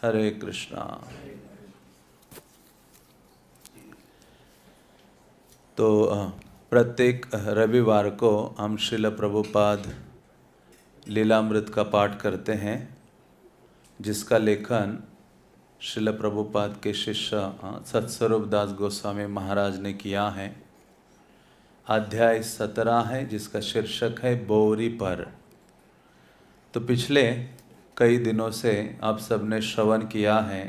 हरे कृष्णा। तो प्रत्येक रविवार को हम श्रील प्रभुपाद लीलामृत का पाठ करते हैं, जिसका लेखन श्रील प्रभुपाद के शिष्य सत्स्वरूप दास गोस्वामी महाराज ने किया है। अध्याय 17 है, जिसका शीर्षक है बोरी पर। तो पिछले कई दिनों से आप सबने श्रवण किया है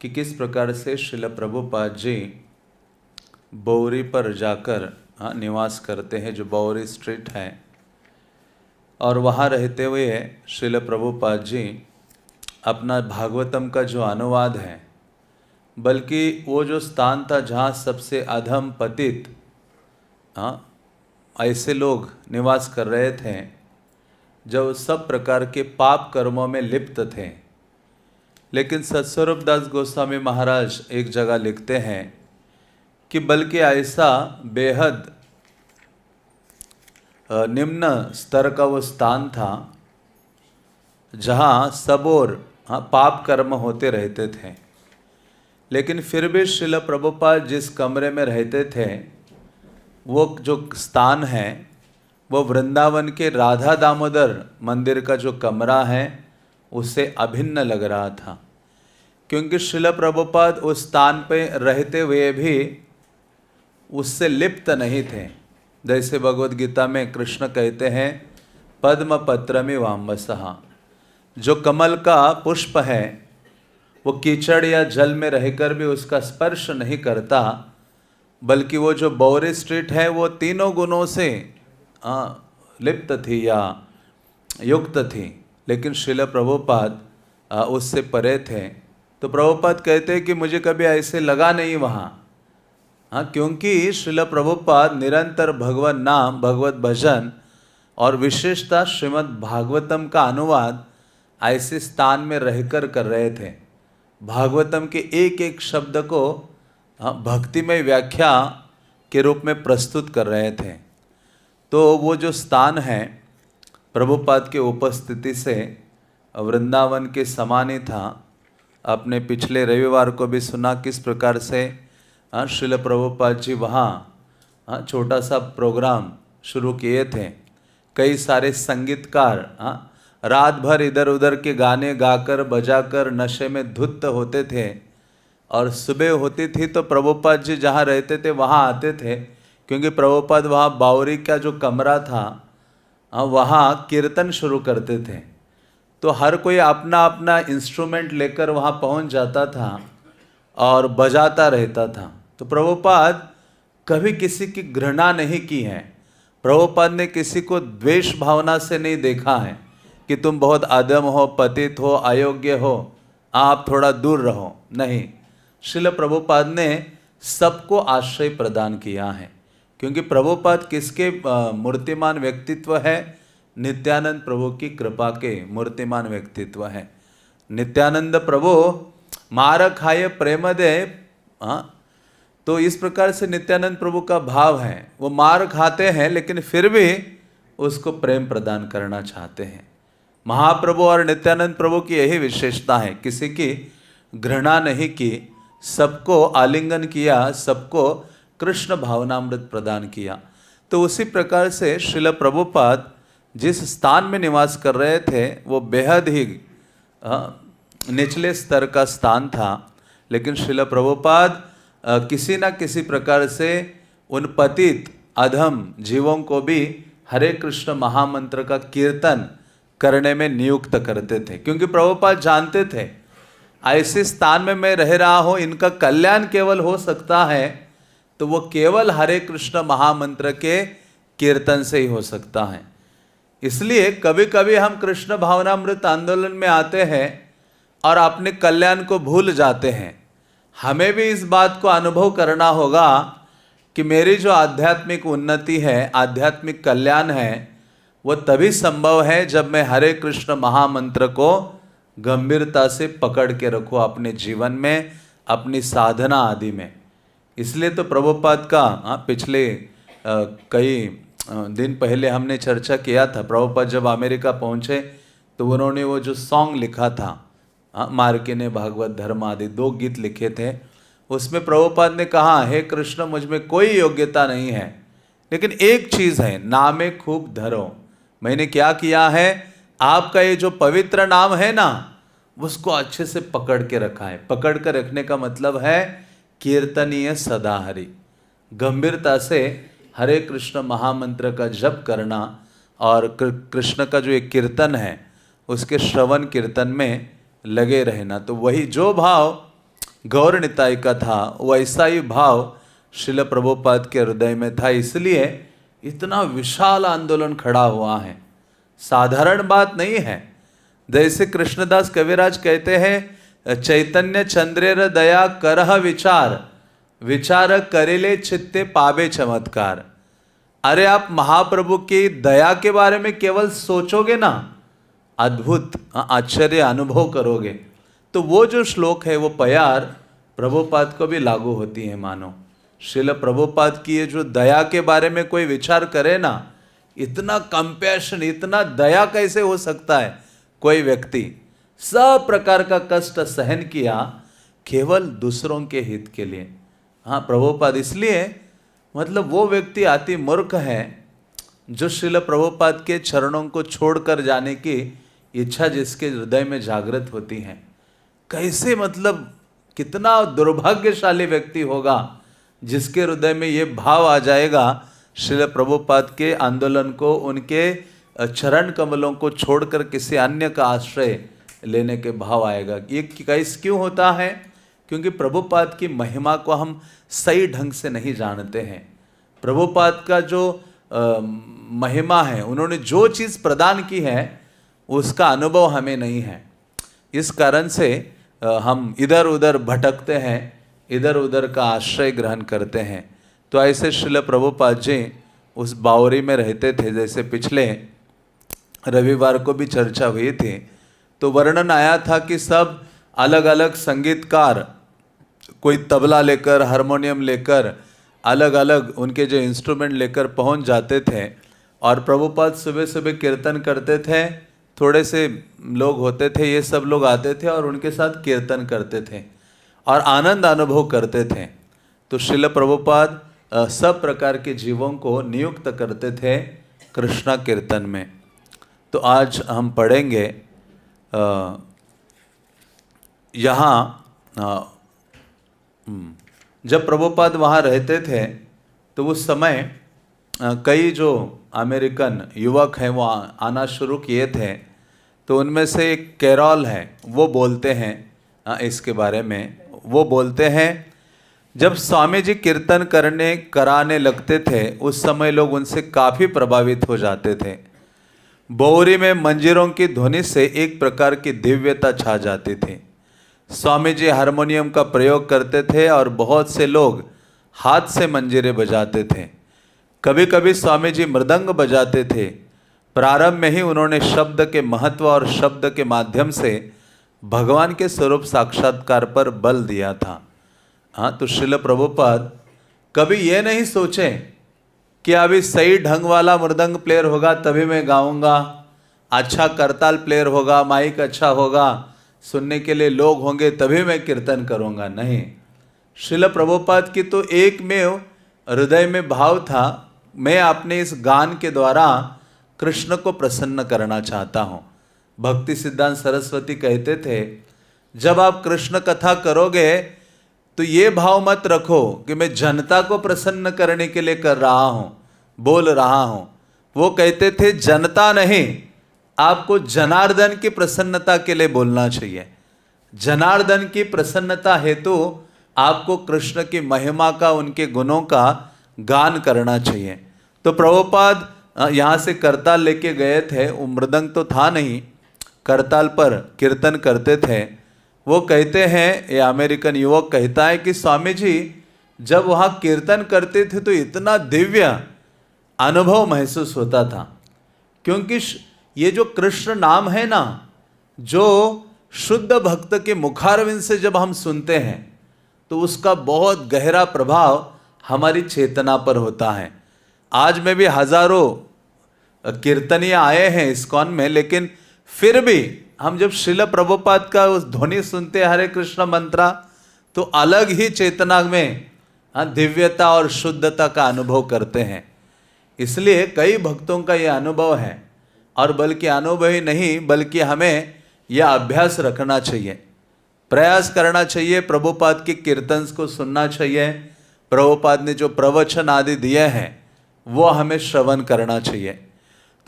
कि किस प्रकार से श्रील प्रभुपाद जी बोरी पर जाकर निवास करते हैं, जो बोरी स्ट्रीट है, और वहाँ रहते हुए श्रील प्रभुपाद जी अपना भागवतम का जो अनुवाद है, बल्कि वो जो स्थान था जहाँ सबसे अधम पतित ऐसे लोग निवास कर रहे थे, जो सब प्रकार के पाप कर्मों में लिप्त थे। लेकिन सत्स्वरूप दास गोस्वामी महाराज एक जगह लिखते हैं कि बल्कि ऐसा बेहद निम्न स्तर का वो स्थान था जहाँ सब और पाप कर्म होते रहते थे। लेकिन फिर भी श्रील प्रभुपाद जिस कमरे में रहते थे, वो जो स्थान है वो वृंदावन के राधा दामोदर मंदिर का जो कमरा है उससे अभिन्न लग रहा था, क्योंकि श्रील प्रभुपाद उस स्थान पे रहते हुए भी उससे लिप्त नहीं थे। जैसे भगवद गीता में कृष्ण कहते हैं, पद्म पत्रमि वाम्बसः, जो कमल का पुष्प है वो कीचड़ या जल में रहकर भी उसका स्पर्श नहीं करता, बल्कि वो जो बोरी स्ट्रीट है वो तीनों गुणों से लिप्त थी या युक्त थी। लेकिन श्रील प्रभुपाद उससे परे थे। तो प्रभुपाद कहते हैं कि मुझे कभी ऐसे लगा नहीं वहाँ, क्योंकि श्रील प्रभुपाद निरंतर भगवत नाम, भगवत भजन और विशेषता श्रीमद् भागवतम का अनुवाद ऐसे स्थान में रहकर कर रहे थे। भागवतम के एक एक शब्द को भक्तिमय व्याख्या के रूप में प्रस्तुत कर रहे थे। तो वो जो स्थान है प्रभुपाद के उपस्थिति से वृंदावन के समान ही था। आपने पिछले रविवार को भी सुना किस प्रकार से श्रील प्रभुपाद जी वहाँ छोटा सा प्रोग्राम शुरू किए थे। कई सारे संगीतकार रात भर इधर उधर के गाने गाकर बजाकर नशे में धुत होते थे, और सुबह होती थी तो प्रभुपाद जी जहाँ रहते थे वहाँ आते थे, क्योंकि प्रभुपाद वहाँ बावरी का जो कमरा था वहाँ कीर्तन शुरू करते थे। तो हर कोई अपना अपना इंस्ट्रूमेंट लेकर वहाँ पहुँच जाता था और बजाता रहता था। तो प्रभुपाद कभी किसी की घृणा नहीं की है। प्रभुपाद ने किसी को द्वेष भावना से नहीं देखा है कि तुम बहुत अधम हो, पतित हो, अयोग्य हो, आप थोड़ा दूर रहो। नहीं, श्रील प्रभुपाद ने सबको आश्रय प्रदान किया है, क्योंकि प्रभुपाद किसके मूर्तिमान व्यक्तित्व है? नित्यानंद प्रभु की कृपा के मूर्तिमान व्यक्तित्व है। नित्यानंद प्रभु मार खाए प्रेम दे। तो इस प्रकार से नित्यानंद प्रभु का भाव है, वो मार खाते हैं लेकिन फिर भी उसको प्रेम प्रदान करना चाहते हैं। महाप्रभु और नित्यानंद प्रभु की यही विशेषता है, किसी की घृणा नहीं की, सबको आलिंगन किया, सबको कृष्ण भावनामृत प्रदान किया। तो उसी प्रकार से श्रील प्रभुपाद जिस स्थान में निवास कर रहे थे वो बेहद ही निचले स्तर का स्थान था। लेकिन श्रील प्रभुपाद किसी न किसी प्रकार से उन पतित अधम जीवों को भी हरे कृष्ण महामंत्र का कीर्तन करने में नियुक्त करते थे, क्योंकि प्रभुपाद जानते थे ऐसे स्थान में मैं रह रहा हूँ, इनका कल्याण केवल हो सकता है तो वो केवल हरे कृष्ण महामंत्र के कीर्तन से ही हो सकता है। इसलिए कभी कभी हम कृष्ण भावनामृत आंदोलन में आते हैं और अपने कल्याण को भूल जाते हैं। हमें भी इस बात को अनुभव करना होगा कि मेरी जो आध्यात्मिक उन्नति है, आध्यात्मिक कल्याण है, वो तभी संभव है जब मैं हरे कृष्ण महामंत्र को गंभीरता से पकड़ के रखूँ अपने जीवन में, अपनी साधना आदि में। इसलिए तो प्रभुपाद का पिछले कई दिन पहले हमने चर्चा किया था। प्रभुपाद जब अमेरिका पहुँचे तो उन्होंने वो जो सॉन्ग लिखा था, मार्के ने भागवत धर्म आदि 2 गीत लिखे थे। उसमें प्रभुपाद ने कहा, हे कृष्ण, मुझ में कोई योग्यता नहीं है, लेकिन एक चीज़ है, नामे खूब धरो। मैंने क्या किया है, आपका ये जो पवित्र नाम है ना, उसको अच्छे से पकड़ के रखा है। पकड़ कर रखने का मतलब है कीर्तनीय सदा हरि, गंभीरता से हरे कृष्ण महामंत्र का जप करना और कृष्ण का जो एक कीर्तन है उसके श्रवण कीर्तन में लगे रहना। तो वही जो भाव गौर निताई का था, वैसा ही भाव श्रील प्रभुपाद के हृदय में था, इसलिए इतना विशाल आंदोलन खड़ा हुआ है। साधारण बात नहीं है। जैसे कृष्णदास कविराज कहते हैं, चैतन्य चंद्रेर दया करह विचार, विचार करेले चित्ते पावे चमत्कार। अरे आप महाप्रभु की दया के बारे में केवल सोचोगे ना, अद्भुत आश्चर्य अनुभव करोगे। तो वो जो श्लोक है वो प्यार प्रभुपाद को भी लागू होती है। मानो श्रील प्रभुपाद की ये जो दया के बारे में कोई विचार करे ना, इतना कंपैशन, इतना दया कैसे हो सकता है। कोई व्यक्ति सब प्रकार का कष्ट सहन किया केवल दूसरों के हित के लिए। हाँ, प्रभुपाद इसलिए मतलब वो व्यक्ति अति मूर्ख है जो श्रील प्रभुपाद के चरणों को छोड़कर जाने की इच्छा जिसके हृदय में जागृत होती है। कैसे मतलब कितना दुर्भाग्यशाली व्यक्ति होगा जिसके हृदय में ये भाव आ जाएगा, श्रील प्रभुपाद के आंदोलन को, उनके चरण कमलों को छोड़कर किसी अन्य का आश्रय लेने के भाव आएगा। ये कैसे क्यों होता है? क्योंकि प्रभुपाद की महिमा को हम सही ढंग से नहीं जानते हैं। प्रभुपाद का जो महिमा है, उन्होंने जो चीज़ प्रदान की है उसका अनुभव हमें नहीं है। इस कारण से हम इधर उधर भटकते हैं, इधर उधर का आश्रय ग्रहण करते हैं। तो ऐसे श्रील प्रभुपाद जी उस बावरी में रहते थे। जैसे पिछले रविवार को भी चर्चा हुई थी, तो वर्णन आया था कि सब अलग अलग संगीतकार, कोई तबला लेकर, हारमोनियम लेकर, अलग अलग उनके जो इंस्ट्रूमेंट लेकर पहुंच जाते थे और प्रभुपाद सुबह सुबह कीर्तन करते थे। थोड़े से लोग होते थे, ये सब लोग आते थे और उनके साथ कीर्तन करते थे और आनंद अनुभव करते थे। तो श्रील प्रभुपाद सब प्रकार के जीवों को नियुक्त करते थे कृष्णा कीर्तन में। तो आज हम पढ़ेंगे यहाँ जब प्रभुपाद वहाँ रहते थे तो उस समय कई जो अमेरिकन युवक हैं वो आना शुरू किए थे। तो उनमें से एक कैरोल है, वो बोलते हैं इसके बारे में। वो बोलते हैं जब स्वामी जी कीर्तन कराने लगते थे उस समय लोग उनसे काफ़ी प्रभावित हो जाते थे। बोरी में मंजीरों की ध्वनि से एक प्रकार की दिव्यता छा जाती थी। स्वामी जी हारमोनियम का प्रयोग करते थे और बहुत से लोग हाथ से मंजीरे बजाते थे। कभी कभी स्वामी जी मृदंग बजाते थे। प्रारंभ में ही उन्होंने शब्द के महत्व और शब्द के माध्यम से भगवान के स्वरूप साक्षात्कार पर बल दिया था। हाँ, तो श्रील प्रभुपाद कभी ये नहीं सोचे कि अभी सही ढंग वाला मृदंग प्लेयर होगा तभी मैं गाऊंगा, अच्छा करताल प्लेयर होगा, माइक अच्छा होगा, सुनने के लिए लोग होंगे तभी मैं कीर्तन करूंगा। नहीं, श्रील प्रभुपाद की तो एक में हृदय में भाव था, मैं अपने इस गान के द्वारा कृष्ण को प्रसन्न करना चाहता हूँ। भक्ति सिद्धांत सरस्वती कहते थे, जब आप कृष्ण कथा करोगे तो ये भाव मत रखो कि मैं जनता को प्रसन्न करने के लिए कर रहा हूँ, बोल रहा हूँ। वो कहते थे जनता नहीं, आपको जनार्दन की प्रसन्नता के लिए बोलना चाहिए। जनार्दन की प्रसन्नता हेतु आपको कृष्ण की महिमा का, उनके गुणों का गान करना चाहिए। तो प्रभुपाद यहाँ से करताल लेके गए थे, वो मृदंग तो था नहीं, करताल पर कीर्तन करते थे। वो कहते हैं, ये अमेरिकन युवक कहता है कि स्वामी जी जब वहाँ कीर्तन करते थे तो इतना दिव्य अनुभव महसूस होता था, क्योंकि ये जो कृष्ण नाम है ना, जो शुद्ध भक्त के मुखारविंद से जब हम सुनते हैं तो उसका बहुत गहरा प्रभाव हमारी चेतना पर होता है। आज में भी हजारों कीर्तनिया आए हैं इस्कॉन में, लेकिन फिर भी हम जब श्रील प्रभुपाद का उस ध्वनि सुनते हैं हरे कृष्ण मंत्रा, तो अलग ही चेतना में दिव्यता और शुद्धता का अनुभव करते हैं। इसलिए कई भक्तों का यह अनुभव है, और बल्कि अनुभव ही नहीं बल्कि हमें यह अभ्यास रखना चाहिए, प्रयास करना चाहिए। प्रभुपाद के कीर्तन को सुनना चाहिए, प्रभुपाद ने जो प्रवचन आदि दिए हैं वो हमें श्रवण करना चाहिए।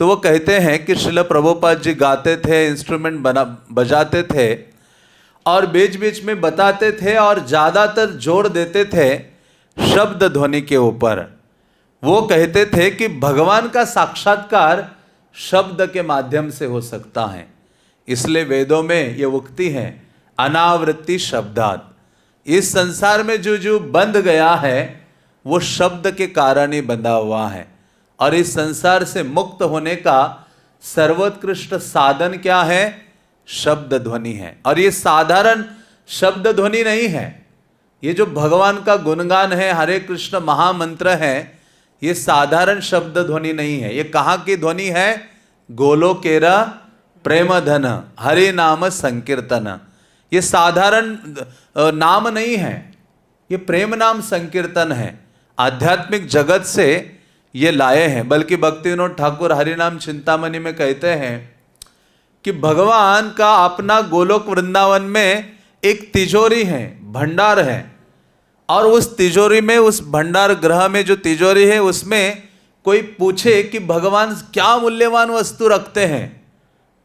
तो वो कहते हैं कि श्रील प्रभुपाद जी गाते थे, इंस्ट्रूमेंट बजाते थे और बीच बीच में बताते थे, और ज़्यादातर जोर देते थे शब्द ध्वनि के ऊपर। वो कहते थे कि भगवान का साक्षात्कार शब्द के माध्यम से हो सकता है। इसलिए वेदों में ये उक्ति है, अनावृत्ति शब्दात। इस संसार में जो जो बंध गया है वो शब्द के कारण ही बंधा हुआ है, और इस संसार से मुक्त होने का सर्वोत्कृष्ट साधन क्या है? शब्द ध्वनि है। और ये साधारण शब्द ध्वनि नहीं है, ये जो भगवान का गुणगान है, हरे कृष्ण महामंत्र है, ये साधारण शब्द ध्वनि नहीं है। ये कहाँ की ध्वनि है? गोलोकेरा प्रेम धन हरे नाम संकीर्तन। ये साधारण नाम नहीं है, ये प्रेम नाम संकीर्तन है। आध्यात्मिक जगत से ये लाए हैं। बल्कि भक्ति विनोद ठाकुर हरिनाम चिंतामणि में कहते हैं कि भगवान का अपना गोलोक वृंदावन में एक तिजोरी है, भंडार है, और उस तिजोरी में, उस भंडार गृह में जो तिजोरी है उसमें कोई पूछे कि भगवान क्या मूल्यवान वस्तु रखते हैं,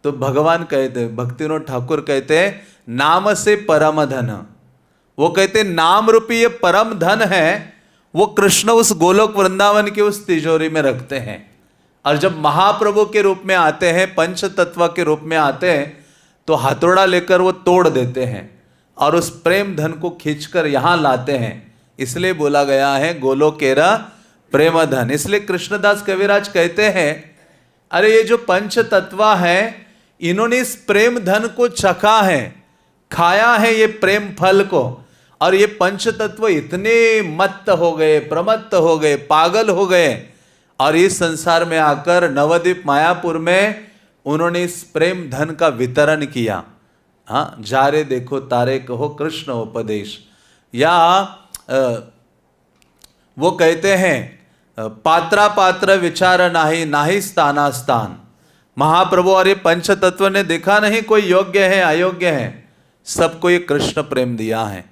तो भगवान कहते, भक्ति विनोद ठाकुर कहते हैं, नाम से परम धन। वो कहते नाम रूपी ये परम धन है, वो कृष्ण उस गोलोक वृंदावन के उस तिजोरी में रखते हैं। और जब महाप्रभु के रूप में आते हैं, पंच तत्व के रूप में आते हैं, तो हथौड़ा लेकर वो तोड़ देते हैं और उस प्रेम धन को खींचकर यहाँ लाते हैं। इसलिए बोला गया है गोलोकेरा प्रेम धन। इसलिए कृष्णदास कविराज कहते हैं, अरे ये जो पंच तत्व है, इन्होंने इस प्रेम धन को चखा है, खाया है ये प्रेम फल को, और ये पंच तत्व इतने मत्त हो गए, प्रमत्त हो गए, पागल हो गए, और इस संसार में आकर नवद्वीप मायापुर में उन्होंने इस प्रेम धन का वितरण किया। हाँ, जारे देखो तारे कहो कृष्ण उपदेश। या वो कहते हैं पात्रा पात्र विचार नाही, नाही स्थाना स्थान। महाप्रभु और ये पंच तत्व ने देखा नहीं कोई योग्य है अयोग्य है, सबको ये कृष्ण प्रेम दिया है।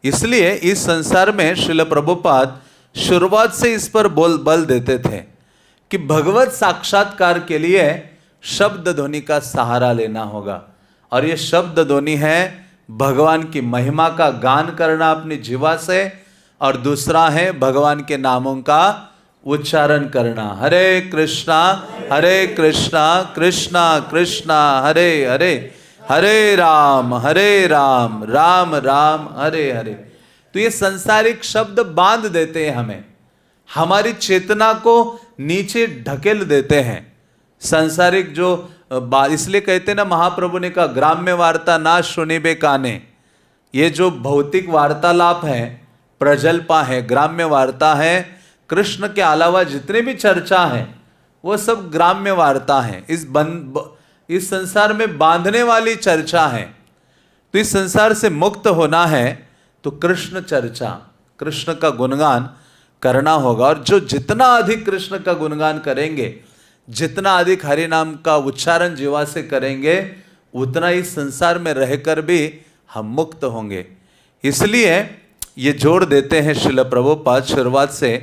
इसलिए इस संसार में श्रील प्रभुपाद शुरुआत से इस पर बल देते थे कि भगवत साक्षात्कार के लिए शब्द ध्वनि का सहारा लेना होगा। और ये शब्द ध्वनि है भगवान की महिमा का गान करना अपनी जीवा से, और दूसरा है भगवान के नामों का उच्चारण करना। हरे कृष्णा कृष्णा कृष्णा हरे हरे, हरे राम राम राम हरे हरे। तो ये सांसारिक शब्द बांध देते हैं हमें, हमारी चेतना को नीचे ढकेल देते हैं। सांसारिक जो इसलिए कहते ना, महाप्रभु ने कहा ग्राम्य वार्ता ना सुनिबे काने। ये जो भौतिक वार्तालाप है, प्रजल्पा है, ग्राम्य वार्ता है, कृष्ण के अलावा जितने भी चर्चा है वो सब ग्राम्य वार्ता है। इस संसार में बांधने वाली चर्चा है। तो इस संसार से मुक्त होना है तो कृष्ण चर्चा, कृष्ण का गुणगान करना होगा। और जो जितना अधिक कृष्ण का गुणगान करेंगे, जितना अधिक हरि नाम का उच्चारण जीवा से करेंगे, उतना इस संसार में रहकर भी हम मुक्त होंगे। इसलिए ये जोड़ देते हैं श्रील प्रभुपाद शुरुआत से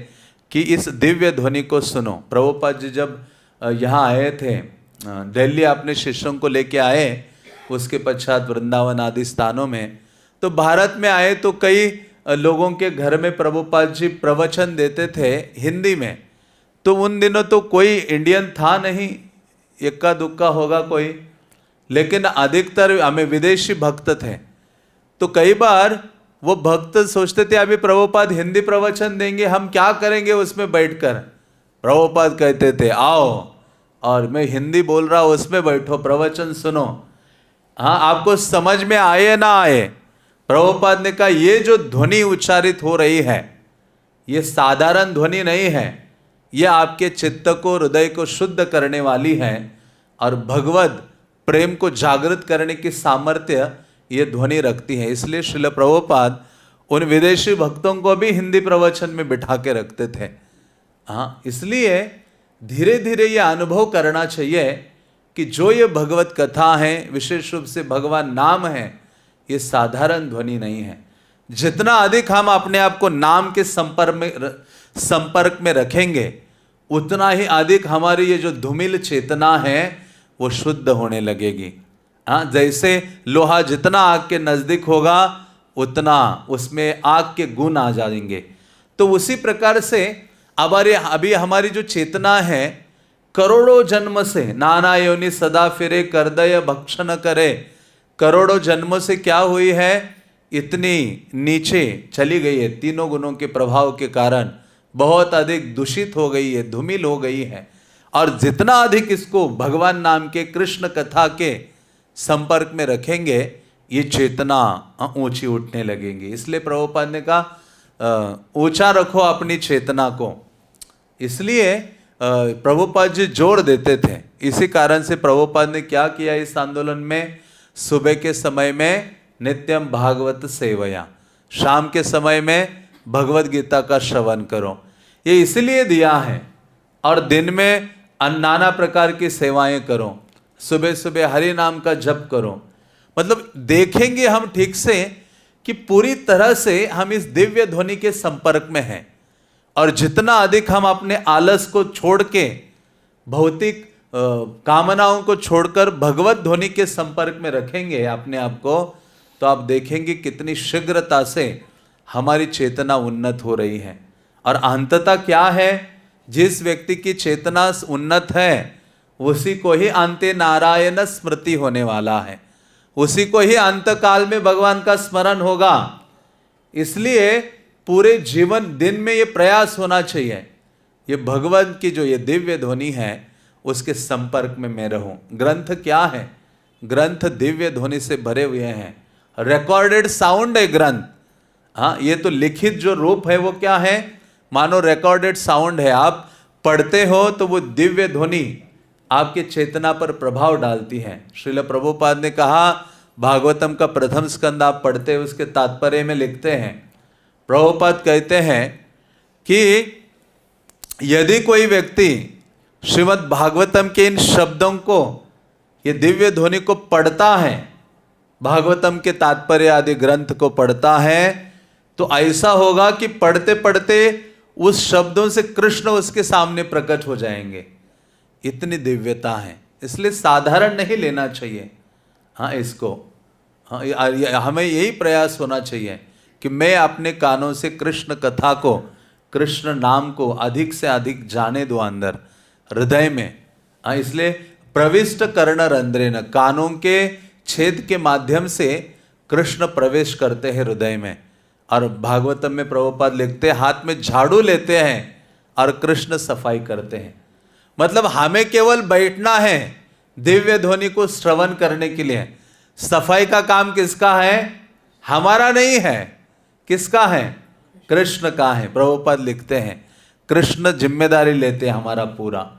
कि इस दिव्य ध्वनि को सुनो। प्रभुपाद जी जब यहाँ आए थे दिल्ली, अपने शिष्यों को लेके आए, उसके पश्चात वृंदावन आदि स्थानों में, तो भारत में आए तो कई लोगों के घर में प्रभुपाद जी प्रवचन देते थे हिंदी में। तो उन दिनों तो कोई इंडियन था नहीं, इक्का दुक्का होगा कोई, लेकिन अधिकतर हमें विदेशी भक्त थे। तो कई बार वो भक्त सोचते थे अभी प्रभुपाद हिंदी प्रवचन देंगे, हम क्या करेंगे उसमें बैठकर। प्रभुपाद कहते थे आओ, और मैं हिंदी बोल रहा हूँ उसमें बैठो, प्रवचन सुनो। हाँ, आपको समझ में आए ना आए, प्रभुपाद ने कहा ये जो ध्वनि उच्चारित हो रही है ये साधारण ध्वनि नहीं है, ये आपके चित्त को, हृदय को शुद्ध करने वाली है और भगवत प्रेम को जागृत करने की सामर्थ्य ये ध्वनि रखती है। इसलिए श्रील प्रभुपाद उन विदेशी भक्तों को भी हिंदी प्रवचन में बिठा के रखते थे। हाँ, इसलिए धीरे धीरे ये अनुभव करना चाहिए कि जो ये भगवत कथा है, विशेष रूप से भगवान नाम है, ये साधारण ध्वनि नहीं है। जितना अधिक हम अपने आप को नाम के संपर्क में रखेंगे, उतना ही अधिक हमारी ये जो धूमिल चेतना है वो शुद्ध होने लगेगी। हाँ, जैसे लोहा जितना आग के नजदीक होगा उतना उसमें आग के गुण आ जाएंगे। तो उसी प्रकार से अभी हमारी जो चेतना है, करोड़ों जन्म से नाना योनि सदा फिरे करदय भक्षण करे, करोड़ों जन्मों से क्या हुई है, इतनी नीचे चली गई है। तीनों गुणों के प्रभाव के कारण बहुत अधिक दूषित हो गई है, धूमिल हो गई है। और जितना अधिक इसको भगवान नाम के, कृष्ण कथा के संपर्क में रखेंगे, ये चेतना ऊंची उठने लगेंगी। इसलिए प्रभुपाद ने कहा ऊंचा रखो अपनी चेतना को। इसलिए प्रभुपाद जी जोर देते थे। इसी कारण से प्रभुपाद ने क्या किया इस आंदोलन में, सुबह के समय में नित्यम भागवत सेवया, शाम के समय में भगवत गीता का श्रवण करो, ये इसलिए दिया है। और दिन में नाना प्रकार की सेवाएं करो, सुबह सुबह हरि नाम का जप करो। मतलब देखेंगे हम ठीक से कि पूरी तरह से हम इस दिव्य ध्वनि के संपर्क में हैं। और जितना अधिक हम अपने आलस को छोड़ के, भौतिक कामनाओं को छोड़कर भगवत ध्वनि के संपर्क में रखेंगे अपने आप को, तो आप देखेंगे कितनी शीघ्रता से हमारी चेतना उन्नत हो रही है। और अंततः क्या है, जिस व्यक्ति की चेतना उन्नत है उसी को ही अंते नारायण स्मृति होने वाला है, उसी को ही अंत काल में भगवान का स्मरण होगा। इसलिए पूरे जीवन दिन में ये प्रयास होना चाहिए, ये भगवान की जो ये दिव्य ध्वनि है उसके संपर्क में मैं रहूं। ग्रंथ क्या है, ग्रंथ दिव्य ध्वनि से भरे हुए हैं। रिकॉर्डेड साउंड है ग्रंथ। हाँ, ये तो लिखित जो रूप है वो क्या है, मानो रिकॉर्डेड साउंड है। आप पढ़ते हो तो वो दिव्य ध्वनि आपके चेतना पर प्रभाव डालती है। श्रील प्रभुपाद ने कहा, भागवतम का प्रथम स्कंद आप पढ़ते हो, उसके तात्पर्य में लिखते हैं, प्रभुपाद कहते हैं कि यदि कोई व्यक्ति श्रीमद् भागवतम के इन शब्दों को, ये दिव्य ध्वनि को पढ़ता है, भागवतम के तात्पर्य आदि ग्रंथ को पढ़ता है, तो ऐसा होगा कि पढ़ते पढ़ते उस शब्दों से कृष्ण उसके सामने प्रकट हो जाएंगे। इतनी दिव्यता है, इसलिए साधारण नहीं लेना चाहिए। हाँ, इसको हमें यही प्रयास होना चाहिए कि मैं अपने कानों से कृष्ण कथा को, कृष्ण नाम को अधिक से अधिक जाने दो अंदर हृदय में। हाँ, इसलिए प्रविष्ट कर्ण रंध्रेन, कानों के छेद के माध्यम से कृष्ण प्रवेश करते हैं हृदय में। और भागवतम में प्रभुपाद लिखते हैं, हाथ में झाड़ू लेते हैं और कृष्ण सफाई करते हैं। मतलब हमें केवल बैठना है दिव्य ध्वनि को श्रवण करने के लिए। सफाई का काम किसका है, हमारा नहीं है, किसका है, कृष्ण का है। प्रभुपाद लिखते हैं कृष्ण जिम्मेदारी लेते हैं हमारा पूरा।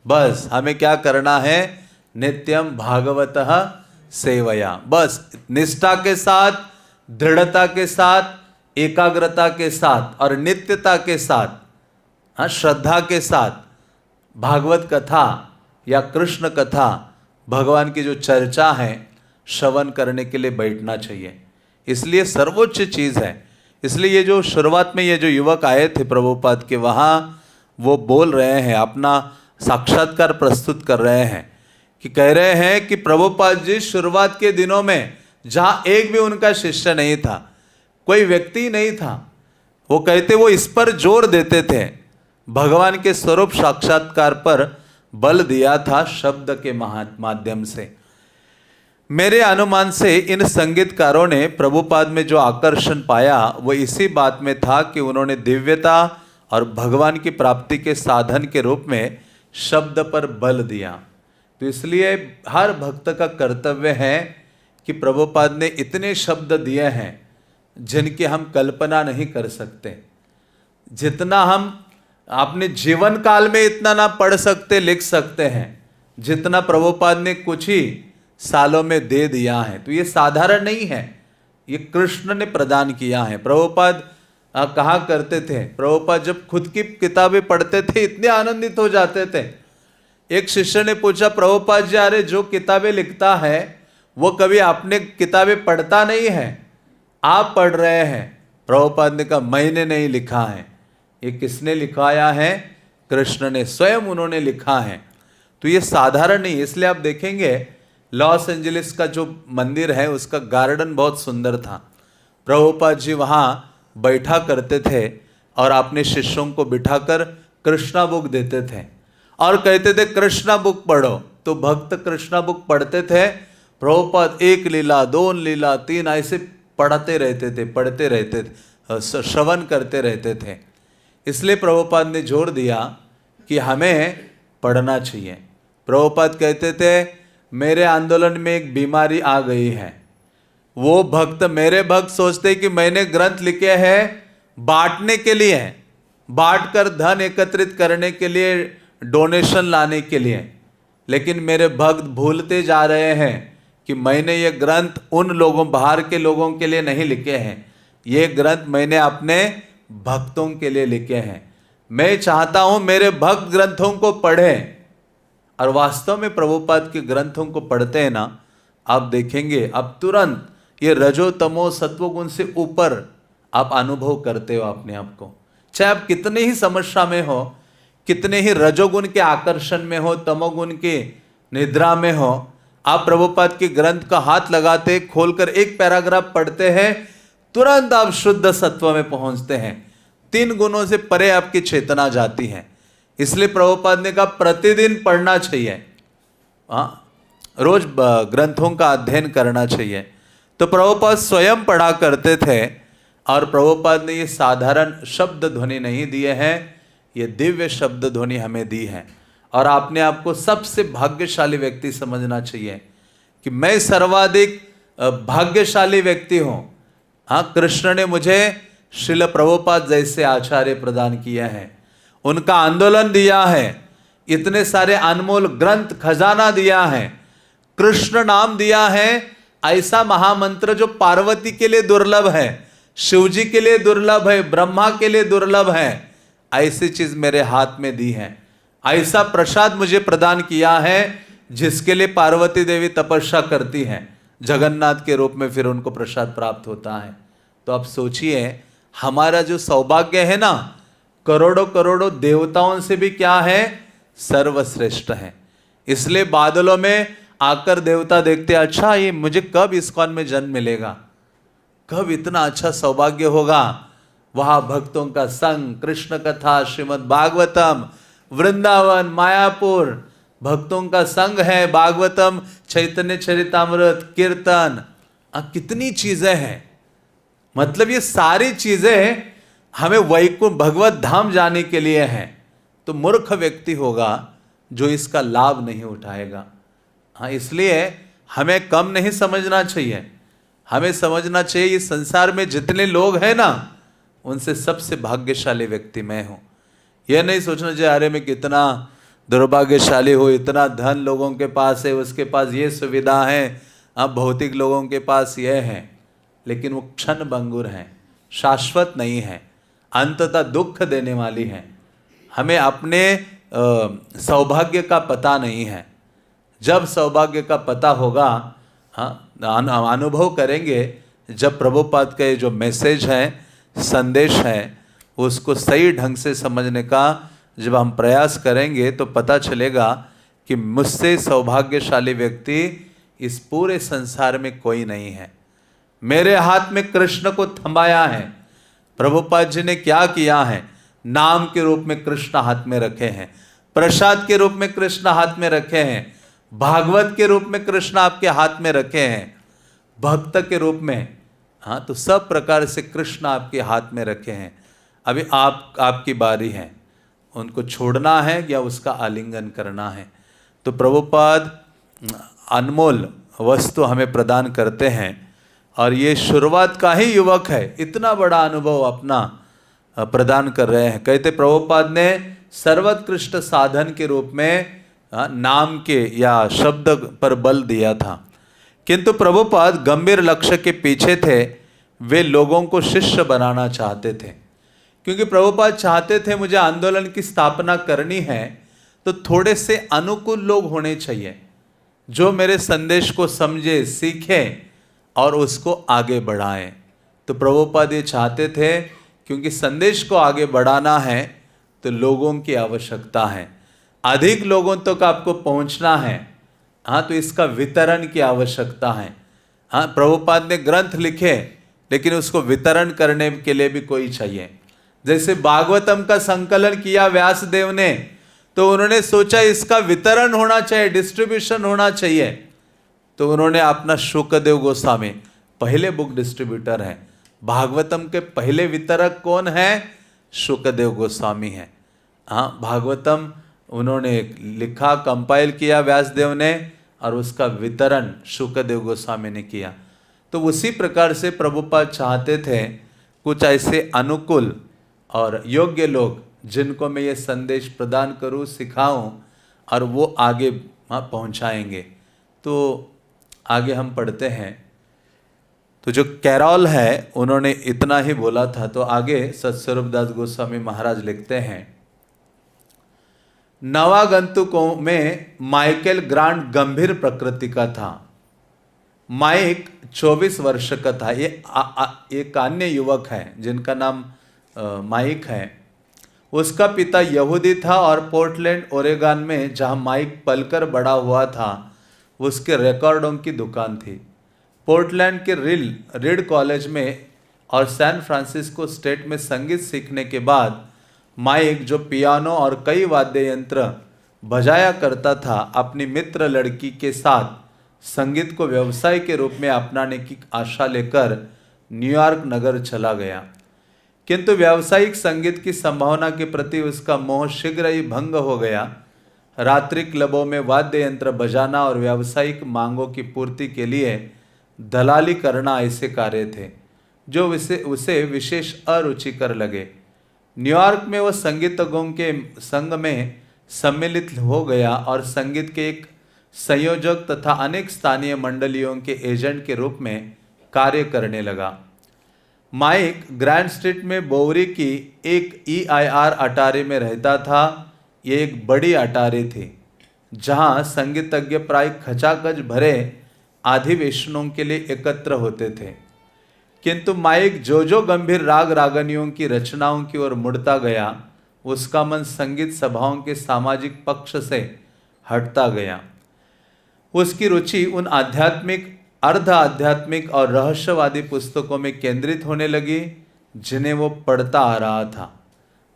बस हमें क्या करना है, नित्यम भागवतः सेवया, बस निष्ठा के साथ, दृढ़ता के साथ, एकाग्रता के साथ और नित्यता के साथ, हाँ, श्रद्धा के साथ भागवत कथा या कृष्ण कथा, भगवान की जो चर्चा है, श्रवण करने के लिए बैठना चाहिए। इसलिए सर्वोच्च चीज़ है। इसलिए ये जो शुरुआत में ये जो युवक आए थे प्रभुपाद के वहाँ, वो बोल रहे हैं, अपना साक्षात्कार प्रस्तुत कर रहे हैं कि कह रहे हैं कि प्रभुपाद जी शुरुआत के दिनों में जहाँ एक भी उनका शिष्य नहीं था, कोई व्यक्ति नहीं था, वो कहते, वो इस पर जोर देते थे, भगवान के स्वरूप साक्षात्कार पर बल दिया था शब्द के माध्यम से। मेरे अनुमान से इन संगीतकारों ने प्रभुपाद में जो आकर्षण पाया वो इसी बात में था कि उन्होंने दिव्यता और भगवान की प्राप्ति के साधन के रूप में शब्द पर बल दिया। तो इसलिए हर भक्त का कर्तव्य है कि प्रभुपाद ने इतने शब्द दिए हैं जिनकी हम कल्पना नहीं कर सकते। जितना हम अपने जीवन काल में इतना ना पढ़ सकते, लिख सकते हैं, जितना प्रभुपाद ने कुछ ही सालों में दे दिया है। तो ये साधारण नहीं है, ये कृष्ण ने प्रदान किया है। प्रभुपाद कहा करते थे, प्रभुपाद जब खुद की किताबें पढ़ते थे इतने आनंदित हो जाते थे। एक शिष्य ने पूछा, प्रभुपाद जी अरे जो किताबें लिखता है वो कभी आपने किताबें पढ़ता नहीं है, आप पढ़ रहे हैं। प्रभुपाद ने कहा मैंने नहीं लिखा है, ये किसने लिखाया है? कृष्ण ने, स्वयं उन्होंने लिखा है। तो ये साधारण नहीं। इसलिए आप देखेंगे लॉस एंजलिस का जो मंदिर है उसका गार्डन बहुत सुंदर था। प्रभुपाद जी वहाँ बैठा करते थे और अपने शिष्यों को बिठाकर कृष्णा बुक देते थे और कहते थे कृष्णा बुक पढ़ो। तो भक्त कृष्णा बुक पढ़ते थे। प्रभुपाद 1 लीला 2 लीला 3 ऐसे पढ़ते रहते थे, पढ़ते रहते थे, श्रवण करते रहते थे। इसलिए प्रभुपाद ने जोर दिया कि हमें पढ़ना चाहिए। प्रभुपाद कहते थे मेरे आंदोलन में एक बीमारी आ गई है। वो भक्त, मेरे भक्त सोचते कि मैंने ग्रंथ लिखे हैं बांटने के लिए, बांट कर धन एकत्रित करने के लिए, डोनेशन लाने के लिए, लेकिन मेरे भक्त भूलते जा रहे हैं कि मैंने ये ग्रंथ उन लोगों, बाहर के लोगों के लिए नहीं लिखे हैं, ये ग्रंथ मैंने अपने भक्तों के लिए लिखे हैं। मैं चाहता हूं मेरे भक्त ग्रंथों को पढ़ें। और वास्तव में प्रभुपाद के ग्रंथों को पढ़ते हैं ना, आप देखेंगे अब तुरंत ये रजो तमो सत्वगुण से ऊपर आप अनुभव करते हो अपने आप को। चाहे आप कितने ही समस्या में हो, कितने ही रजोगुण के आकर्षण में हो, तमोगुण के निद्रा में हो, आप प्रभुपाद के ग्रंथ का हाथ लगाते, खोलकर एक पैराग्राफ पढ़ते हैं, तुरंत आप शुद्ध सत्व में पहुंचते हैं। 3 गुणों से परे आपकी चेतना जाती है। इसलिए प्रभुपाद ने कहा प्रतिदिन पढ़ना चाहिए, रोज ग्रंथों का अध्ययन करना चाहिए। तो प्रभुपाद स्वयं पढ़ा करते थे और प्रभुपाद ने ये साधारण शब्द ध्वनि नहीं दिए हैं, ये दिव्य शब्द ध्वनि हमें दी है। और आपने आपको सबसे भाग्यशाली व्यक्ति समझना चाहिए कि मैं सर्वाधिक भाग्यशाली व्यक्ति हूँ। हाँ, कृष्ण ने मुझे श्रील प्रभुपाद जैसे आचार्य प्रदान किया है, उनका आंदोलन दिया है, इतने सारे अनमोल ग्रंथ खजाना दिया है, कृष्ण नाम दिया है, ऐसा महामंत्र जो पार्वती के लिए दुर्लभ है, शिवजी के लिए दुर्लभ है, ब्रह्मा के लिए दुर्लभ है, ऐसी चीज मेरे हाथ में दी है। ऐसा प्रसाद मुझे प्रदान किया है जिसके लिए पार्वती देवी तपस्या करती हैं, जगन्नाथ के रूप में फिर उनको प्रसाद प्राप्त होता है। तो आप सोचिए हमारा जो सौभाग्य है ना, करोड़ों करोड़ों देवताओं से भी क्या है, सर्वश्रेष्ठ है। इसलिए बादलों में आकर देवता देखते, अच्छा ये मुझे कब इस्कॉन में जन्म मिलेगा, कब इतना अच्छा सौभाग्य होगा। वहां भक्तों का संग, कृष्ण कथा, श्रीमद् भागवतम, वृंदावन, मायापुर, भक्तों का संग है, भागवतम, चैतन्य चरितामृत, कीर्तन, कितनी चीजें हैं। मतलब ये सारी चीजें हमें वैकुंठ भगवत धाम जाने के लिए हैं। तो मूर्ख व्यक्ति होगा जो इसका लाभ नहीं उठाएगा। हाँ, इसलिए हमें कम नहीं समझना चाहिए, हमें समझना चाहिए इस संसार में जितने लोग हैं ना, उनसे सबसे भाग्यशाली व्यक्ति मैं हूँ। यह नहीं सोचना चाहिए अरे मैं कितना दुर्भाग्यशाली हूँ, इतना धन लोगों के पास है, उसके पास ये सुविधा है, अब भौतिक लोगों के पास यह है, लेकिन वो क्षण भंगुर हैं, शाश्वत नहीं है, अंततः दुख देने वाली है। हमें अपने सौभाग्य का पता नहीं है। जब सौभाग्य का पता होगा, हाँ, अनुभव करेंगे, जब प्रभुपाद का ये जो मैसेज है, संदेश है, उसको सही ढंग से समझने का जब हम प्रयास करेंगे तो पता चलेगा कि मुझसे सौभाग्यशाली व्यक्ति इस पूरे संसार में कोई नहीं है। मेरे हाथ में कृष्ण को थमाया है। प्रभुपाद जी ने क्या किया है, नाम के रूप में कृष्ण हाथ में रखे हैं, प्रसाद के रूप में कृष्ण हाथ में रखे हैं, भागवत के रूप में कृष्ण आपके हाथ में रखे हैं, भक्त के रूप में, हाँ, तो सब प्रकार से कृष्ण आपके हाथ में रखे हैं। अभी आपकी बारी है, उनको छोड़ना है या उसका आलिंगन करना है। तो प्रभुपाद अनमोल वस्तु हमें प्रदान करते हैं और ये शुरुआत का ही युवक है, इतना बड़ा अनुभव अपना प्रदान कर रहे हैं। कहते प्रभुपाद ने सर्वोत्कृष्ट साधन के रूप में नाम के या शब्द पर बल दिया था। किंतु प्रभुपाद गंभीर लक्ष्य के पीछे थे, वे लोगों को शिष्य बनाना चाहते थे। क्योंकि प्रभुपाद चाहते थे मुझे आंदोलन की स्थापना करनी है तो थोड़े से अनुकूल लोग होने चाहिए, जो मेरे संदेश को समझे, सीखे और उसको आगे बढ़ाएं। तो प्रभुपाद ये चाहते थे, क्योंकि संदेश को आगे बढ़ाना है तो लोगों की आवश्यकता है, अधिक लोगों तक आपको पहुंचना है। हाँ, तो इसका वितरण की आवश्यकता है। हाँ, प्रभुपाद ने ग्रंथ लिखे, लेकिन उसको वितरण करने के लिए भी कोई चाहिए। जैसे भागवतम का संकलन किया व्यासदेव ने, तो उन्होंने सोचा इसका वितरण होना चाहिए, डिस्ट्रीब्यूशन होना चाहिए। तो उन्होंने अपना शुकदेव गोस्वामी, पहले बुक डिस्ट्रीब्यूटर हैं। भागवतम के पहले वितरक कौन है? शुकदेव गोस्वामी हैं। हाँ, भागवतम उन्होंने लिखा, कंपाइल किया व्यासदेव ने, और उसका वितरण शुकदेव गोस्वामी ने किया। तो उसी प्रकार से प्रभुपाद चाहते थे कुछ ऐसे अनुकूल और योग्य लोग जिनको मैं ये संदेश प्रदान करूं, सिखाऊं, और वो आगे पहुंचाएंगे। तो आगे हम पढ़ते हैं। तो जो कैरॉल है उन्होंने इतना ही बोला था। तो आगे सत्स्वरूपदास गोस्वामी महाराज लिखते हैं, नवागंतुकों में माइकल ग्रांट गंभीर प्रकृति का था। माइक 24 वर्ष का था। ये एक अन्य युवक है जिनका नाम माइक है। उसका पिता यहूदी था और पोर्टलैंड ओरेगन में, जहां माइक पलकर बड़ा हुआ था, उसके रिकॉर्डों की दुकान थी। पोर्टलैंड के रीड कॉलेज में और सैन फ्रांसिस्को स्टेट में संगीत सीखने के बाद माइक, जो पियानो और कई वाद्य यंत्र बजाया करता था, अपनी मित्र लड़की के साथ संगीत को व्यवसाय के रूप में अपनाने की आशा लेकर न्यूयॉर्क नगर चला गया। किंतु व्यावसायिक संगीत की संभावना के प्रति उसका मोह शीघ्र ही भंग हो गया। रात्रि क्लबों में वाद्य यंत्र बजाना और व्यावसायिक मांगों की पूर्ति के लिए दलाली करना ऐसे कार्य थे जो उसे विशेष अरुचिकर लगे। न्यूयॉर्क में वह संगीतज्ञों के संघ में सम्मिलित हो गया और संगीत के एक संयोजक तथा अनेक स्थानीय मंडलियों के एजेंट के रूप में कार्य करने लगा। माइक ग्रैंड स्ट्रीट में बोवरी की एक EIR अटारी में रहता था। ये एक बड़ी अटारी थी जहां संगीतज्ञ प्राय खचाखच भरे अधिवेशनों के लिए एकत्र होते थे। किंतु माइक जो गंभीर राग रागनियों की रचनाओं की ओर मुड़ता गया, उसका मन संगीत सभाओं के सामाजिक पक्ष से हटता गया। उसकी रुचि उन आध्यात्मिक, अर्ध आध्यात्मिक और रहस्यवादी पुस्तकों में केंद्रित होने लगी जिन्हें वो पढ़ता आ रहा था।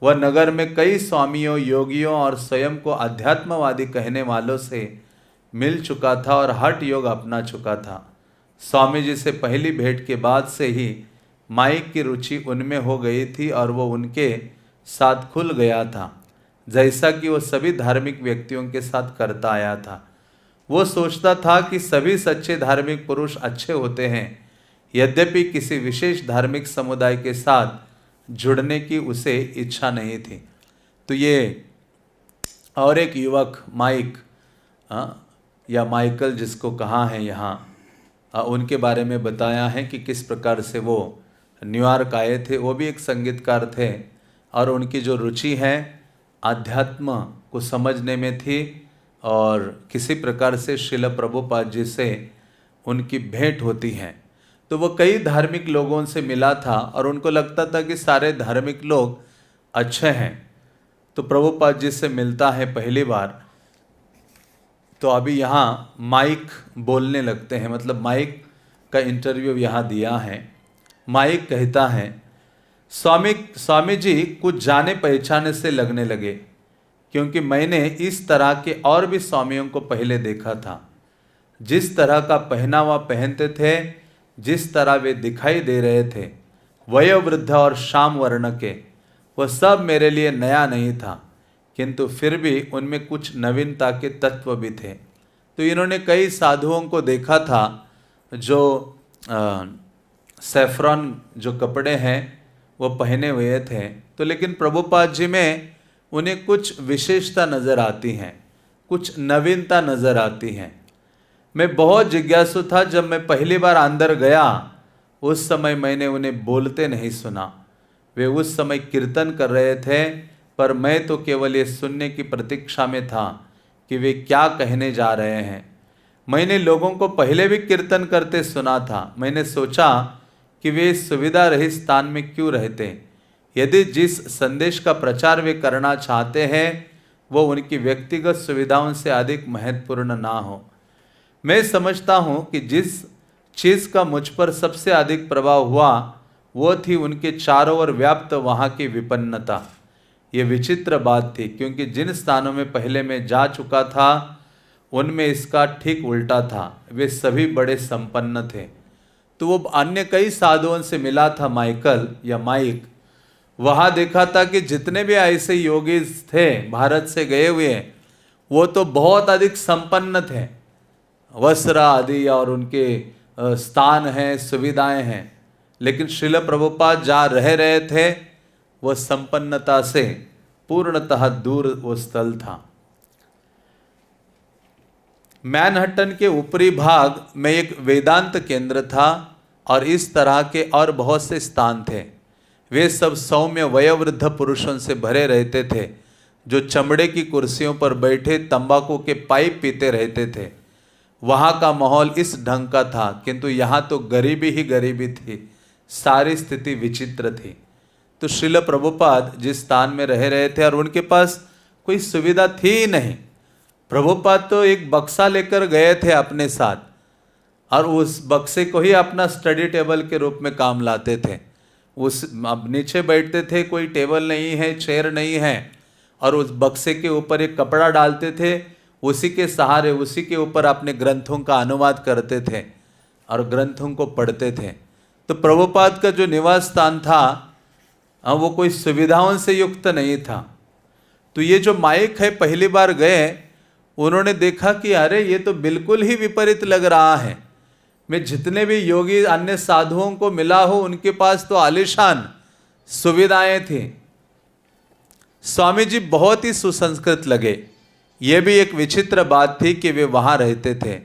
वह नगर में कई स्वामियों, योगियों और स्वयं को अध्यात्मवादी कहने वालों से मिल चुका था और हठ योग अपना चुका था। स्वामी जी से पहली भेंट के बाद से ही माइक की रुचि उनमें हो गई थी और वो उनके साथ खुल गया था, जैसा कि वो सभी धार्मिक व्यक्तियों के साथ करता आया था। वो सोचता था कि सभी सच्चे धार्मिक पुरुष अच्छे होते हैं, यद्यपि किसी विशेष धार्मिक समुदाय के साथ जुड़ने की उसे इच्छा नहीं थी। तो ये और एक युवक माइक या माइकल जिसको कहा है यहाँ, उनके बारे में बताया है कि किस प्रकार से वो न्यूयॉर्क आए थे। वो भी एक संगीतकार थे और उनकी जो रुचि है आध्यात्म को समझने में थी और किसी प्रकार से श्रील प्रभुपाद जी से उनकी भेंट होती है। तो वो कई धार्मिक लोगों से मिला था और उनको लगता था कि सारे धार्मिक लोग अच्छे हैं। तो प्रभुपाद जी से मिलता है पहली बार। तो अभी यहाँ माइक बोलने लगते हैं, मतलब माइक का इंटरव्यू यहाँ दिया है। माइक कहता है, स्वामी जी कुछ जाने पहचाने से लगने लगे, क्योंकि मैंने इस तरह के और भी स्वामियों को पहले देखा था। जिस तरह का पहनावा पहनते थे, जिस तरह वे दिखाई दे रहे थे, वयोवृद्ध और श्याम वर्ण के, वह सब मेरे लिए नया नहीं था, किंतु फिर भी उनमें कुछ नवीनता के तत्व भी थे। तो इन्होंने कई साधुओं को देखा था जो सैफरॉन जो कपड़े हैं वो पहने हुए थे, तो लेकिन प्रभुपाद जी में उन्हें कुछ विशेषता नज़र आती हैं, कुछ नवीनता नज़र आती हैं। मैं बहुत जिज्ञासु था। जब मैं पहली बार अंदर गया उस समय मैंने उन्हें बोलते नहीं सुना। वे उस समय कीर्तन कर रहे थे, पर मैं तो केवल ये सुनने की प्रतीक्षा में था कि वे क्या कहने जा रहे हैं। मैंने लोगों को पहले भी कीर्तन करते सुना था। मैंने सोचा कि वे इस सुविधा रहित स्थान में क्यों रहते। यदि जिस संदेश का प्रचार वे करना चाहते हैं वो उनकी व्यक्तिगत सुविधाओं से अधिक महत्वपूर्ण ना हो। मैं समझता हूँ कि जिस चीज़ का मुझ पर सबसे अधिक प्रभाव हुआ वो थी उनके चारों ओर व्याप्त वहाँ की विपन्नता। ये विचित्र बात थी, क्योंकि जिन स्थानों में पहले मैं जा चुका था उनमें इसका ठीक उल्टा था। वे सभी बड़े संपन्न थे। तो वो अन्य कई साधुओं से मिला था, माइक। वहाँ देखा था कि जितने भी ऐसे योगी थे भारत से गए हुए, वो तो बहुत अधिक संपन्न थे, वस्त्र आदि और उनके स्थान हैं, सुविधाएं हैं। लेकिन श्रील प्रभुपाद जहाँ रहे थे वह संपन्नता से पूर्णतः दूर वो स्थल था। मैनहट्टन के ऊपरी भाग में एक वेदांत केंद्र था और इस तरह के और बहुत से स्थान थे। वे सब सौम्य वयोवृद्ध पुरुषों से भरे रहते थे जो चमड़े की कुर्सियों पर बैठे तंबाकू के पाइप पीते रहते थे। वहाँ का माहौल इस ढंग का था, किंतु यहाँ तो गरीबी ही गरीबी थी। सारी स्थिति विचित्र थी। तो श्रील प्रभुपाद जिस स्थान में रह रहे थे और उनके पास कोई सुविधा थी ही नहीं। प्रभुपाद तो एक बक्सा लेकर गए थे अपने साथ और उस बक्से को ही अपना स्टडी टेबल के रूप में काम लाते थे। उस अब नीचे बैठते थे, कोई टेबल नहीं है, चेयर नहीं है, और उस बक्से के ऊपर एक कपड़ा डालते थे, उसी के सहारे उसी के ऊपर अपने ग्रंथों का अनुवाद करते थे और ग्रंथों को पढ़ते थे। तो प्रभुपाद का जो निवास स्थान था वो कोई सुविधाओं से युक्त नहीं था। तो ये जो माइक है, पहली बार गए, उन्होंने देखा कि अरे ये तो बिल्कुल ही विपरीत लग रहा है। मैं जितने भी योगी अन्य साधुओं को मिला हूं उनके पास तो आलीशान सुविधाएं थी। स्वामी जी बहुत ही सुसंस्कृत लगे। ये भी एक विचित्र बात थी कि वे वहाँ रहते थे।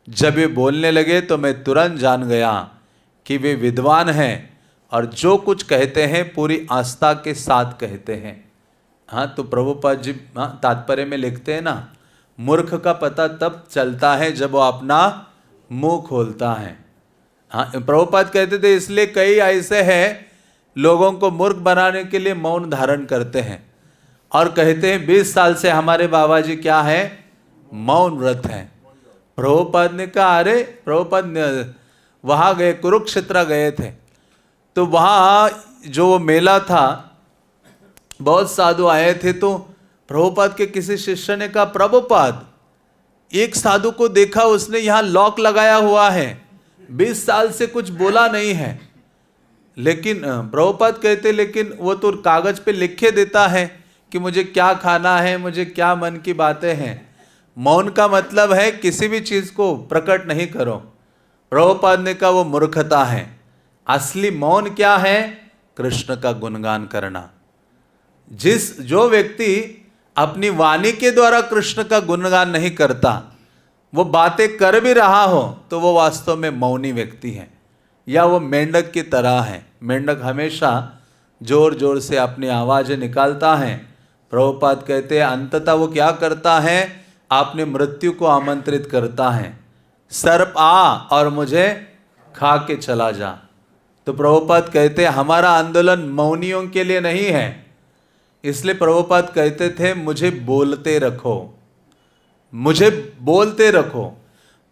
जब वे बोलने लगे तो मैं तुरंत जान गया कि वे विद्वान हैं और जो कुछ कहते हैं पूरी आस्था के साथ कहते हैं। हाँ, तो प्रभुपाद जी तात्पर्य में लिखते हैं ना, मूर्ख का पता तब चलता है जब वो अपना मुंह खोलता है। हाँ, प्रभुपाद कहते थे इसलिए कई ऐसे हैं लोगों को मूर्ख बनाने के लिए मौन धारण करते हैं और कहते हैं 20 साल से हमारे बाबा जी क्या है, मौन व्रत हैं। प्रभुपाद ने कहा अरे, प्रभुपाद वहाँ गए, कुरुक्षेत्र गए थे, तो वहाँ जो मेला था बहुत साधु आए थे। तो प्रभुपाद के किसी शिष्य ने कहा प्रभुपाद, एक साधु को देखा उसने यहाँ लॉक लगाया हुआ है, 20 साल से कुछ बोला नहीं है। लेकिन प्रभुपाद कहते लेकिन वो तो कागज पे लिख के देता है कि मुझे क्या खाना है, मुझे क्या मन की बातें हैं। मौन का मतलब है किसी भी चीज को प्रकट नहीं करो। प्रभुपाद ने कहा वो मूर्खता है। असली मौन क्या है? कृष्ण का गुणगान करना। जो व्यक्ति अपनी वाणी के द्वारा कृष्ण का गुणगान नहीं करता, वो बातें कर भी रहा हो तो वो वास्तव में मौनी व्यक्ति है, या वो मेंढक की तरह है। मेंढक हमेशा जोर जोर से अपनी आवाज़ें निकालता है। प्रभुपाद कहते हैं अंततः वो क्या करता है, आपने मृत्यु को आमंत्रित करता है, सर्प आ और मुझे खा के चला जा। तो प्रभुपाद कहते हैं हमारा आंदोलन मौनियों के लिए नहीं है, इसलिए प्रभुपाद कहते थे मुझे बोलते रखो, मुझे बोलते रखो।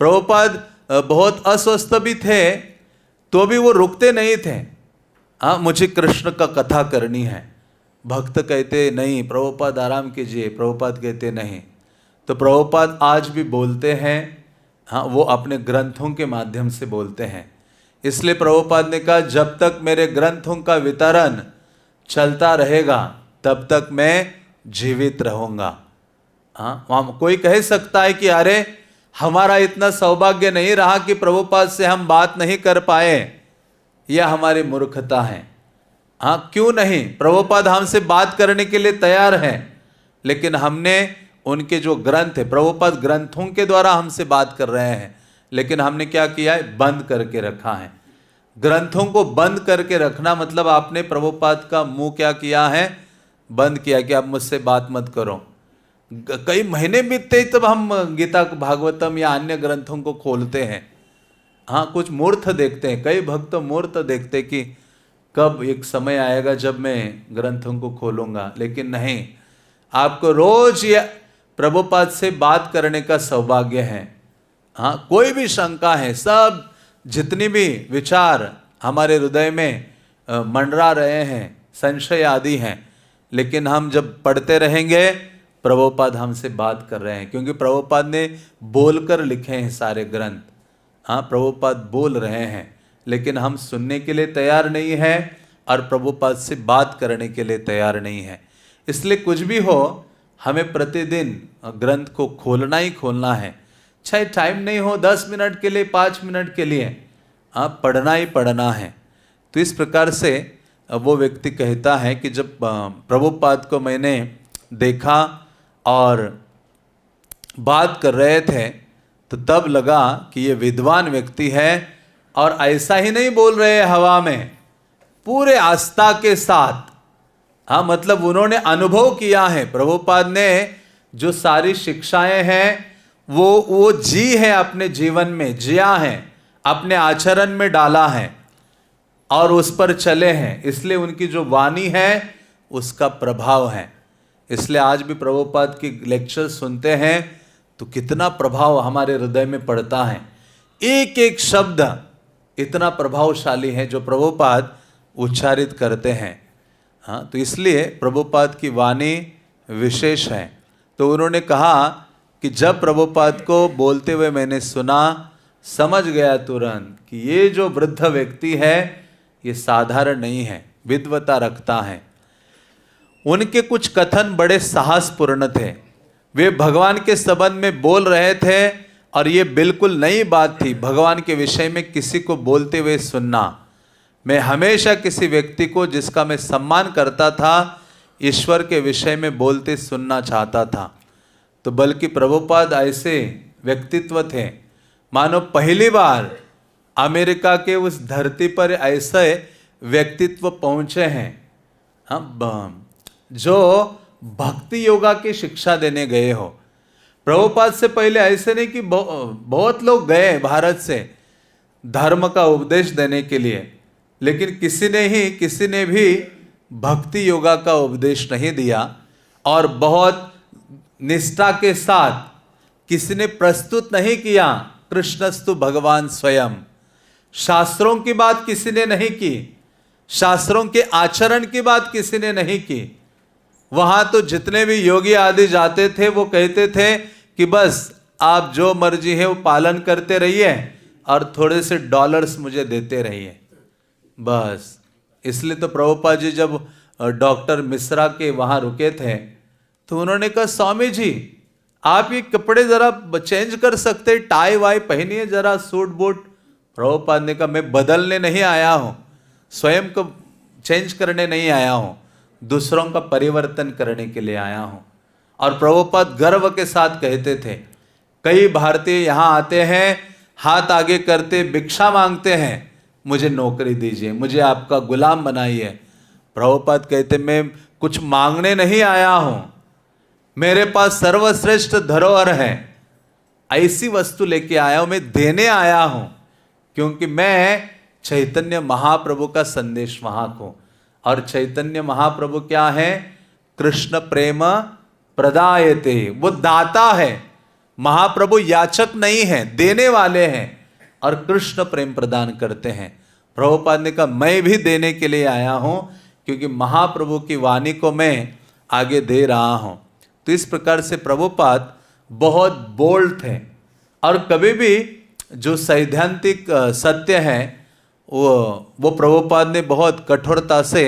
प्रभुपाद बहुत अस्वस्थ भी थे तो भी वो रुकते नहीं थे। हाँ, मुझे कृष्ण का कथा करनी है। भक्त कहते नहीं प्रभुपाद आराम कीजिए, प्रभुपाद कहते नहीं। तो प्रभुपाद आज भी बोलते हैं। हाँ, वो अपने ग्रंथों के माध्यम से बोलते हैं। इसलिए प्रभुपाद ने कहा जब तक मेरे ग्रंथों का वितरण चलता रहेगा तब तक मैं जीवित रहूँगा। हाँ, कोई कह सकता है कि अरे हमारा इतना सौभाग्य नहीं रहा कि प्रभुपाद से हम बात नहीं कर पाए, यह हमारी मूर्खता है। हाँ, क्यों नहीं, प्रभुपाद हमसे बात करने के लिए तैयार हैं, लेकिन हमने उनके जो ग्रंथ है, प्रभुपाद ग्रंथों के द्वारा हमसे बात कर रहे हैं, लेकिन हमने क्या किया है, बंद करके रखा है। ग्रंथों को बंद करके रखना मतलब आपने प्रभुपाद का मुंह क्या किया है, बंद किया कि आप मुझसे बात मत करो। कई महीने बीतते ही तब हम गीता भागवतम या अन्य ग्रंथों को खोलते हैं। हाँ, कुछ मूर्ख देखते हैं, कई भक्त मूर्ख देखते कि कब एक समय आएगा जब मैं ग्रंथों को खोलूंगा, लेकिन नहीं, आपको रोज ये प्रभुपाद से बात करने का सौभाग्य है। हाँ, कोई भी शंका है, सब जितनी भी विचार हमारे हृदय में मंडरा रहे हैं, संशय आदि हैं, लेकिन हम जब पढ़ते रहेंगे प्रभुपाद हमसे बात कर रहे हैं, क्योंकि प्रभुपाद ने बोलकर लिखे हैं सारे ग्रंथ। हाँ, प्रभुपाद बोल रहे हैं, लेकिन हम सुनने के लिए तैयार नहीं हैं और प्रभुपाद से बात करने के लिए तैयार नहीं है। इसलिए कुछ भी हो, हमें प्रतिदिन ग्रंथ को खोलना ही खोलना है, चाहे टाइम नहीं हो, 10 मिनट के लिए, 5 मिनट के लिए, हाँ, पढ़ना ही पढ़ना है। तो इस प्रकार से वो व्यक्ति कहता है कि जब प्रभुपाद को मैंने देखा और बात कर रहे थे तो तब लगा कि ये विद्वान व्यक्ति है, और ऐसा ही नहीं बोल रहे हवा में, पूरे आस्था के साथ। हाँ, मतलब उन्होंने अनुभव किया है, प्रभुपाद ने जो सारी शिक्षाएं हैं वो जी है, अपने जीवन में जिया है, अपने आचरण में डाला है और उस पर चले हैं, इसलिए उनकी जो वाणी है उसका प्रभाव है। इसलिए आज भी प्रभुपाद की लेक्चर सुनते हैं तो कितना प्रभाव हमारे हृदय में पड़ता है, एक एक शब्द इतना प्रभावशाली है जो प्रभुपाद उच्चारित करते हैं। हाँ, तो इसलिए प्रभुपाद की वाणी विशेष है। तो उन्होंने कहा कि जब प्रभुपाद को बोलते हुए मैंने सुना, समझ गया तुरंत कि ये जो वृद्ध व्यक्ति है ये साधारण नहीं है, विद्वता रखता है। उनके कुछ कथन बड़े साहसपूर्ण थे, वे भगवान के संबंध में बोल रहे थे और ये बिल्कुल नई बात थी भगवान के विषय में किसी को बोलते हुए सुनना। मैं हमेशा किसी व्यक्ति को जिसका मैं सम्मान करता था ईश्वर के विषय में बोलते सुनना चाहता था। तो बल्कि प्रभुपाद ऐसे व्यक्तित्व थे, मानो पहली बार अमेरिका के उस धरती पर ऐसे व्यक्तित्व पहुँचे हैं, हम जो भक्ति योगा की शिक्षा देने गए हो। प्रभुपाद से पहले ऐसे नहीं कि बहुत लोग गए भारत से धर्म का उपदेश देने के लिए, लेकिन किसी ने भी भक्ति योगा का उपदेश नहीं दिया, और बहुत निष्ठा के साथ किसी ने प्रस्तुत नहीं किया कृष्णस्तु भगवान स्वयं। शास्त्रों की बात किसी ने नहीं की, शास्त्रों के आचरण की बात किसी ने नहीं की। वहां तो जितने भी योगी आदि जाते थे वो कहते थे कि बस आप जो मर्जी है वो पालन करते रहिए और थोड़े से डॉलर्स मुझे देते रहिए, बस। इसलिए तो प्रभुपाद जी जब डॉक्टर मिश्रा के वहां रुके थे तो उन्होंने कहा, स्वामी जी आप ये कपड़े जरा चेंज कर सकते, टाई वाई पहनिए जरा, सूट बूट। प्रभुपाद ने कहा, मैं बदलने नहीं आया हूं, स्वयं को चेंज करने नहीं आया हूं, दूसरों का परिवर्तन करने के लिए आया हूं। और प्रभुपाद गर्व के साथ कहते थे, कई भारतीय यहाँ आते हैं, हाथ आगे करते भिक्षा मांगते हैं, मुझे नौकरी दीजिए, मुझे आपका गुलाम बनाइए। प्रभुपाद कहते, मैं कुछ मांगने नहीं आया हूं, मेरे पास सर्वश्रेष्ठ धरोहर है, ऐसी वस्तु लेके आया हूं, मैं देने आया हूं, क्योंकि मैं चैतन्य महाप्रभु का संदेश वाहक हूं। और चैतन्य महाप्रभु क्या है? कृष्ण प्रेम प्रदायते, वो दाता है। महाप्रभु याचक नहीं है, देने वाले हैं, और कृष्ण प्रेम प्रदान करते हैं। प्रभुपाद ने कहा, मैं भी देने के लिए आया हूं, क्योंकि महाप्रभु की वाणी को मैं आगे दे रहा हूं। तो इस प्रकार से प्रभुपाद बहुत बोल्ड थे, और कभी भी जो सैद्धांतिक सत्य है वो प्रभुपाद ने बहुत कठोरता से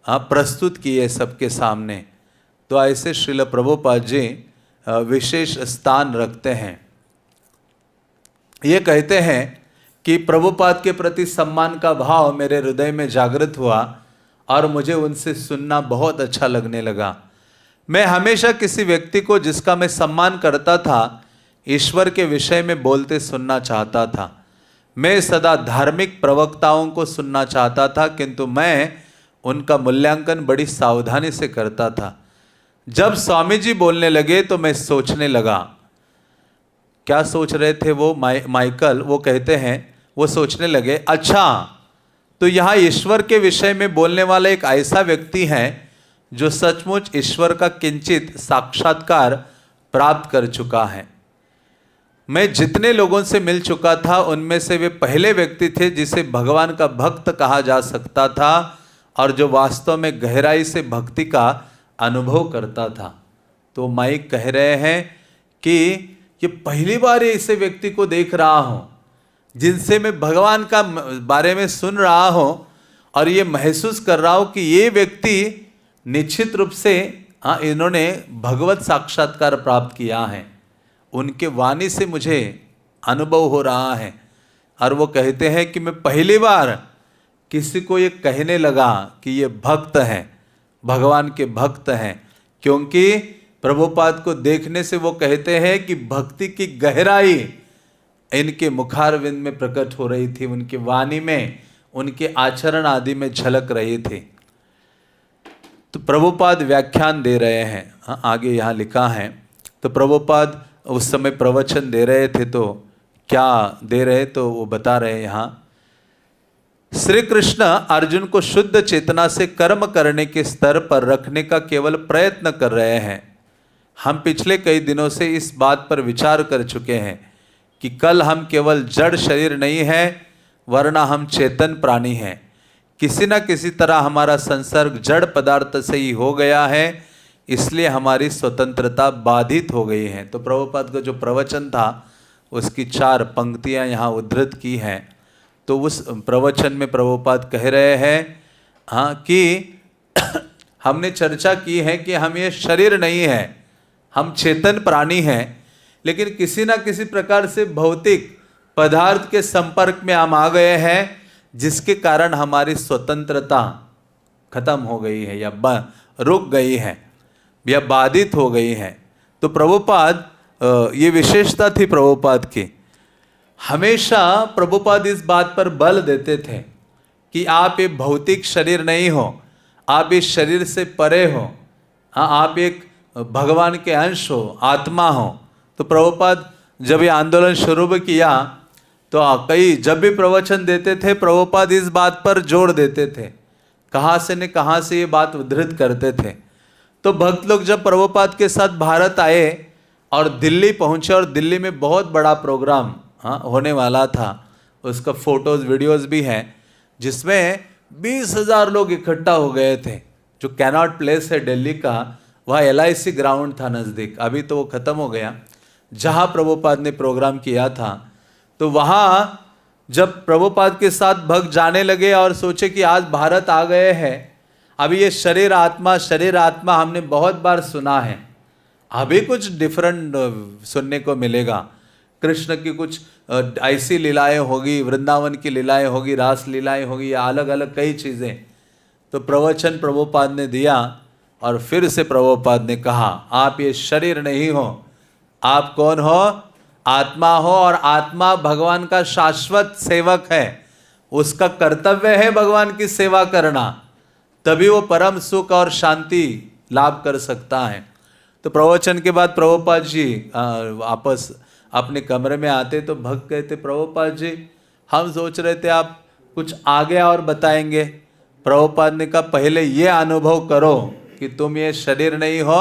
प्रस्तुत किए सबके सामने। तो ऐसे श्रील प्रभुपाद जी विशेष स्थान रखते हैं। ये कहते हैं कि प्रभुपाद के प्रति सम्मान का भाव मेरे हृदय में जागृत हुआ और मुझे उनसे सुनना बहुत अच्छा लगने लगा। मैं हमेशा किसी व्यक्ति को जिसका मैं सम्मान करता था ईश्वर के विषय में बोलते सुनना चाहता था। मैं सदा धार्मिक प्रवक्ताओं को सुनना चाहता था, किंतु मैं उनका मूल्यांकन बड़ी सावधानी से करता था। जब स्वामी जी बोलने लगे तो मैं सोचने लगा। क्या सोच रहे थे वो माइकल? वो कहते हैं, वो सोचने लगे, अच्छा तो यहाँ ईश्वर के विषय में बोलने वाला एक ऐसा व्यक्ति है जो सचमुच ईश्वर का किंचित साक्षात्कार प्राप्त कर चुका है। मैं जितने लोगों से मिल चुका था उनमें से वे पहले व्यक्ति थे जिसे भगवान का भक्त कहा जा सकता था और जो वास्तव में गहराई से भक्ति का अनुभव करता था। तो माइक कह रहे हैं कि ये पहली बार ऐसे व्यक्ति को देख रहा हूँ जिनसे मैं भगवान का बारे में सुन रहा हूँ और ये महसूस कर रहा हूँ कि ये व्यक्ति निश्चित रूप से इन्होंने भगवत साक्षात्कार प्राप्त किया है। उनके वाणी से मुझे अनुभव हो रहा है। और वो कहते हैं कि मैं पहली बार किसी को ये कहने लगा कि ये भक्त हैं, भगवान के भक्त हैं, क्योंकि प्रभुपाद को देखने से वो कहते हैं कि भक्ति की गहराई इनके मुखारविंद में प्रकट हो रही थी, उनकी वाणी में, उनके आचरण आदि में झलक रही थी। तो प्रभुपाद व्याख्यान दे रहे हैं। आगे यहाँ लिखा है, तो प्रभुपाद उस समय प्रवचन दे रहे थे, तो क्या दे रहे तो वो बता रहे यहाँ। श्री कृष्ण अर्जुन को शुद्ध चेतना से कर्म करने के स्तर पर रखने का केवल प्रयत्न कर रहे हैं। हम पिछले कई दिनों से इस बात पर विचार कर चुके हैं कि कल हम केवल जड़ शरीर नहीं हैं, वरना हम चेतन प्राणी हैं। किसी न किसी तरह हमारा संसर्ग जड़ पदार्थ से ही हो गया है, इसलिए हमारी स्वतंत्रता बाधित हो गई है। तो प्रभुपाद का जो प्रवचन था उसकी 4 पंक्तियां यहाँ उद्धृत की हैं। तो उस प्रवचन में प्रभुपाद कह रहे हैं कि हमने चर्चा की है कि हम ये शरीर नहीं है, हम चेतन प्राणी हैं, लेकिन किसी न किसी प्रकार से भौतिक पदार्थ के संपर्क में हम आ गए हैं, जिसके कारण हमारी स्वतंत्रता खत्म हो गई है या रुक गई है या बाधित हो गई है। तो प्रभुपाद, ये विशेषता थी प्रभुपाद की। हमेशा प्रभुपाद इस बात पर बल देते थे कि आप एक भौतिक शरीर नहीं हो, आप इस शरीर से परे हो, आप एक भगवान के अंश हो, आत्मा हो। तो प्रभुपाद जब ये आंदोलन शुरू किया तो जब भी प्रवचन देते थे प्रभुपाद इस बात पर जोर देते थे, कहाँ से ये बात उद्धृत करते थे। तो भक्त लोग जब प्रभुपाद के साथ भारत आए और दिल्ली पहुँचे, और दिल्ली में बहुत बड़ा प्रोग्राम होने वाला था, उसका फोटोज वीडियोस भी हैं, जिसमें 20,000 लोग इकट्ठा हो गए थे। जो कैनॉट प्लेस है दिल्ली का, वह LIC ग्राउंड था नज़दीक, अभी तो वो ख़त्म हो गया, जहाँ प्रभुपाद ने प्रोग्राम किया था। तो वहाँ जब प्रभुपाद के साथ भक्त जाने लगे और सोचे कि आज भारत आ गए हैं, अभी ये शरीर आत्मा हमने बहुत बार सुना है, अभी कुछ डिफरेंट सुनने को मिलेगा। कृष्ण की कुछ ऐसी लीलाएं होगी, वृंदावन की लीलाएं होगी, रास लीलाएं होगी, या अलग अलग कई चीज़ें। तो प्रवचन प्रभुपाद ने दिया और फिर से प्रभुपाद ने कहा, आप ये शरीर नहीं हो, आप कौन हो? आत्मा हो, और आत्मा भगवान का शाश्वत सेवक है। उसका कर्तव्य है भगवान की सेवा करना, तभी वो परम सुख और शांति लाभ कर सकता है। तो प्रवचन के बाद प्रभुपाद जी वापस अपने कमरे में आते तो भक्त कहते, प्रभुपाद जी हम सोच रहे थे आप कुछ आगे और बताएंगे। प्रभुपाद ने कहा, पहले ये अनुभव करो कि तुम ये शरीर नहीं हो,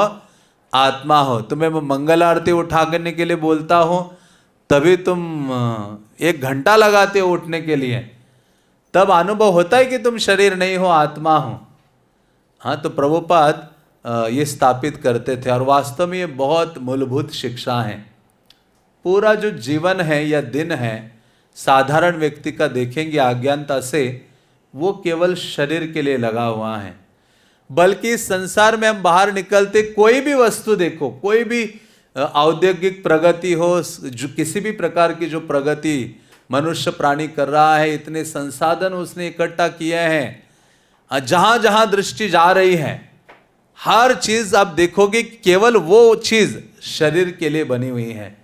आत्मा हो। तुम्हें मैं मंगल आरती उठा करने के लिए बोलता हूँ, तभी तुम 1 घंटा लगाते हो उठने के लिए, तब अनुभव होता है कि तुम शरीर नहीं हो, आत्मा हो। तो प्रभुपाद ये स्थापित करते थे, और वास्तव में ये बहुत मूलभूत शिक्षा है। पूरा जो जीवन है या दिन है साधारण व्यक्ति का देखेंगे अज्ञानता से, वो केवल शरीर के लिए लगा हुआ है। बल्कि संसार में हम बाहर निकलते कोई भी वस्तु देखो, कोई भी औद्योगिक प्रगति हो, जो किसी भी प्रकार की जो प्रगति मनुष्य प्राणी कर रहा है, इतने संसाधन उसने इकट्ठा किए हैं, जहाँ जहाँ दृष्टि जा रही है हर चीज़ आप देखोगे केवल वो चीज़ शरीर के लिए बनी हुई है।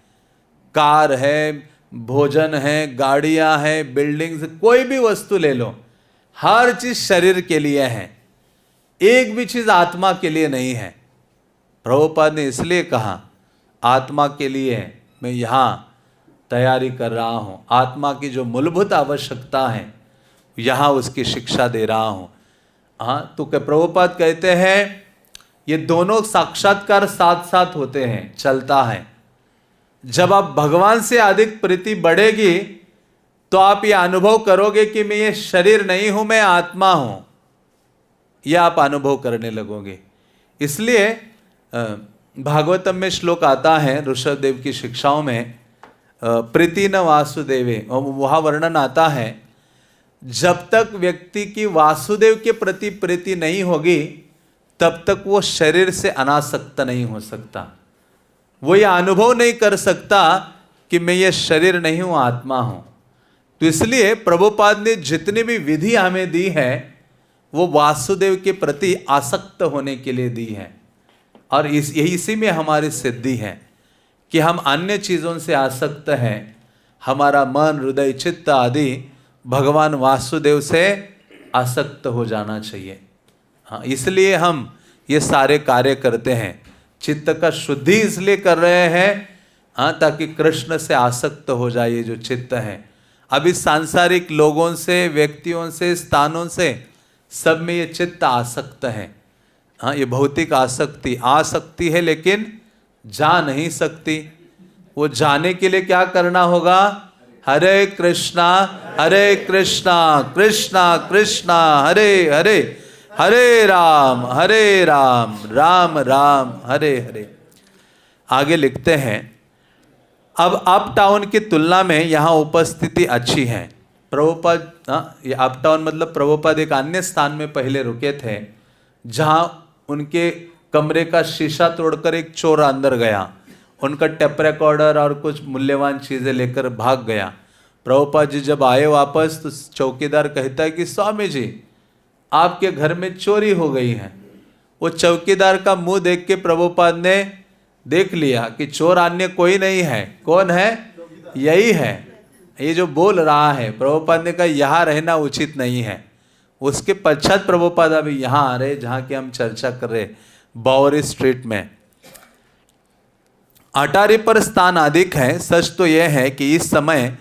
कार है, भोजन है, गाड़ियां हैं, बिल्डिंग्स, कोई भी वस्तु ले लो, हर चीज शरीर के लिए है, एक भी चीज आत्मा के लिए नहीं है। प्रभुपाद ने इसलिए कहा आत्मा के लिए मैं यहाँ तैयारी कर रहा हूँ, आत्मा की जो मूलभूत आवश्यकता है यहाँ उसकी शिक्षा दे रहा हूँ। हाँ, तो प्रभुपाद कहते हैं ये दोनों साक्षात्कार साथ साथ होते हैं, चलता है। जब आप भगवान से अधिक प्रीति बढ़ेगी तो आप ये अनुभव करोगे कि मैं ये शरीर नहीं हूं, मैं आत्मा हूं, यह आप अनुभव करने लगोगे। इसलिए भागवतम में श्लोक आता है ऋषभदेव की शिक्षाओं में, प्रीति न वासुदेवे, वहां वर्णन आता है जब तक व्यक्ति की वासुदेव के प्रति प्रीति नहीं होगी तब तक वो शरीर से अनासक्त नहीं हो सकता, वो ये अनुभव नहीं कर सकता कि मैं ये शरीर नहीं हूं, आत्मा हूं। तो इसलिए प्रभुपाद ने जितनी भी विधि हमें दी है वो वासुदेव के प्रति आसक्त होने के लिए दी है, और इसी में हमारी सिद्धि है कि हम अन्य चीज़ों से आसक्त हैं। हमारा मन, हृदय, चित्त आदि भगवान वासुदेव से आसक्त हो जाना चाहिए। हाँ, इसलिए हम ये सारे कार्य करते हैं, चित्त का शुद्धि इसलिए कर रहे हैं हाँ, ताकि कृष्ण से आसक्त हो जाए ये जो चित्त है। अभी सांसारिक लोगों से, व्यक्तियों से, स्थानों से, सब में ये चित्त आसक्त है। हाँ, ये भौतिक आसक्ति आ सकती है लेकिन जा नहीं सकती। वो जाने के लिए क्या करना होगा? हरे कृष्णा कृष्णा कृष्णा हरे हरे, हरे राम राम राम हरे हरे। आगे लिखते हैं, अब अप टाउन की तुलना में यहाँ उपस्थिति अच्छी है। प्रभुपाद, ये अप टाउन मतलब प्रभुपाद एक अन्य स्थान में पहले रुके थे जहाँ उनके कमरे का शीशा तोड़कर एक चोर अंदर गया, उनका टेप रिकॉर्डर और कुछ मूल्यवान चीज़ें लेकर भाग गया। प्रभुपाद जी जब आए वापस तो चौकीदार कहता है कि स्वामी जी आपके घर में चोरी हो गई है। वो चौकीदार का मुंह देख के प्रभुपाद ने देख लिया कि चोर अन्य कोई नहीं है, कौन है? यही है, ये जो बोल रहा है। प्रभुपाद ने कहा यहाँ रहना उचित नहीं है। उसके पश्चात प्रभुपाद अभी यहाँ आ रहे जहाँ की हम चर्चा कर रहे, बावरी स्ट्रीट में। अटारी पर स्थान अधिक है। सच तो यह है कि इस समय